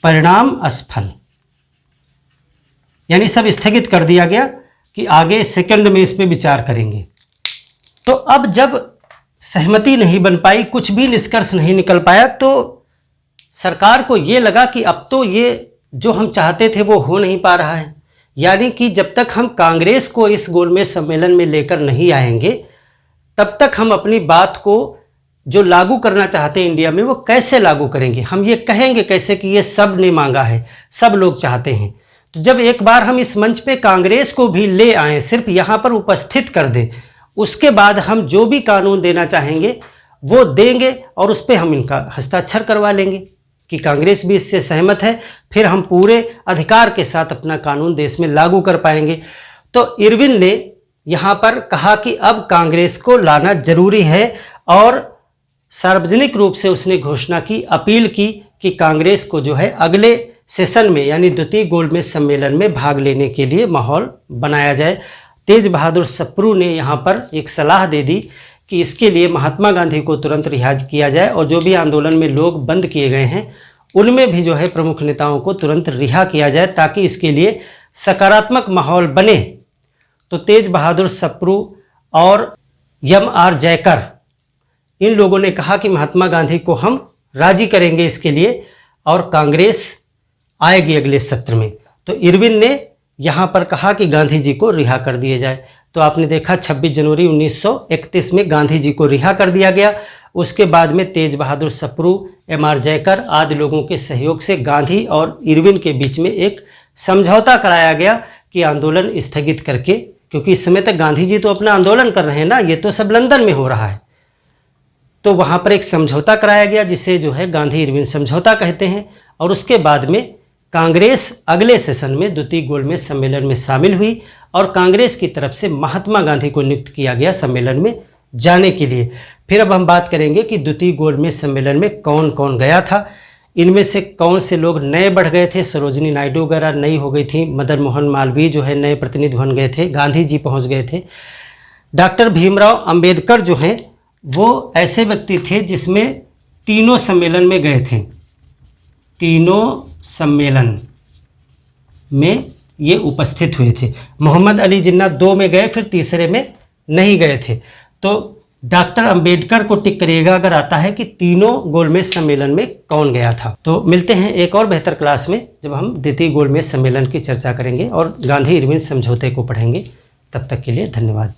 परिणाम असफल, यानी सब स्थगित कर दिया गया कि आगे सेकंड में इस पे विचार करेंगे। तो अब जब सहमति नहीं बन पाई, कुछ भी निष्कर्ष नहीं निकल पाया, तो सरकार को ये लगा कि अब तो ये जो हम चाहते थे वो हो नहीं पा रहा है। यानी कि जब तक हम कांग्रेस को इस गोलमेज सम्मेलन में लेकर नहीं आएंगे तब तक हम अपनी बात को जो लागू करना चाहते हैं इंडिया में वो कैसे लागू करेंगे, हम ये कहेंगे कैसे कि ये सब ने मांगा है, सब लोग चाहते हैं। तो जब एक बार हम इस मंच पे कांग्रेस को भी ले आएँ, सिर्फ यहाँ पर उपस्थित कर दें, उसके बाद हम जो भी कानून देना चाहेंगे वो देंगे और उस पर हम इनका हस्ताक्षर करवा लेंगे कि कांग्रेस भी इससे सहमत है, फिर हम पूरे अधिकार के साथ अपना कानून देश में लागू कर पाएंगे। तो इरविन ने यहाँ पर कहा कि अब कांग्रेस को लाना जरूरी है और सार्वजनिक रूप से उसने घोषणा की, अपील की कि कांग्रेस को जो है अगले सेशन में यानी द्वितीय गोलमेज सम्मेलन में भाग लेने के लिए माहौल बनाया जाए। तेज बहादुर सप्रू ने यहाँ पर एक सलाह दे दी कि इसके लिए महात्मा गांधी को तुरंत रिहा किया जाए और जो भी आंदोलन में लोग बंद किए गए हैं उनमें भी जो है प्रमुख नेताओं को तुरंत रिहा किया जाए ताकि इसके लिए सकारात्मक माहौल बने। तो तेज बहादुर सप्रू और M.R. जयकर इन लोगों ने कहा कि महात्मा गांधी को हम राजी करेंगे इसके लिए और कांग्रेस आएगी अगले सत्र में। तो इरविन ने यहाँ पर कहा कि गांधी जी को रिहा कर दिया जाए। तो आपने देखा 26 जनवरी 1931 में गांधी जी को रिहा कर दिया गया। उसके बाद में तेज बहादुर सप्रू, M.R. जयकर आदि लोगों के सहयोग से गांधी और इरविन के बीच में एक समझौता कराया गया कि आंदोलन स्थगित करके, क्योंकि इस समय तक गांधी जी तो अपना आंदोलन कर रहे हैं ना, ये तो सब लंदन में हो रहा है। तो वहाँ पर एक समझौता कराया गया जिसे जो है गांधी इरविन समझौता कहते हैं। और उसके बाद में कांग्रेस अगले सेशन में द्वितीय गोलमेज सम्मेलन में शामिल हुई और कांग्रेस की तरफ से महात्मा गांधी को नियुक्त किया गया सम्मेलन में जाने के लिए। फिर अब हम बात करेंगे कि द्वितीय गोलमेज सम्मेलन में कौन कौन गया था, इनमें से कौन से लोग नए बढ़ गए थे। सरोजिनी नायडू वगैरह नई हो गई थी, मदन मोहन मालवीय जो है नए प्रतिनिधि बन गए थे, गांधी जी पहुंच गए थे। डॉक्टर भीमराव अंबेडकर जो हैं वो ऐसे व्यक्ति थे जिसमें तीनों सम्मेलन में गए थे, तीनों सम्मेलन में ये उपस्थित हुए थे। मोहम्मद अली जिन्ना 2 में गए, फिर तीसरे में नहीं गए थे। तो डॉक्टर अंबेडकर को टिक करिएगा अगर आता है कि तीनों गोलमेज सम्मेलन में कौन गया था। तो मिलते हैं एक और बेहतर क्लास में जब हम द्वितीय गोलमेज सम्मेलन की चर्चा करेंगे और गांधी इरविन समझौते को पढ़ेंगे। तब तक के लिए धन्यवाद।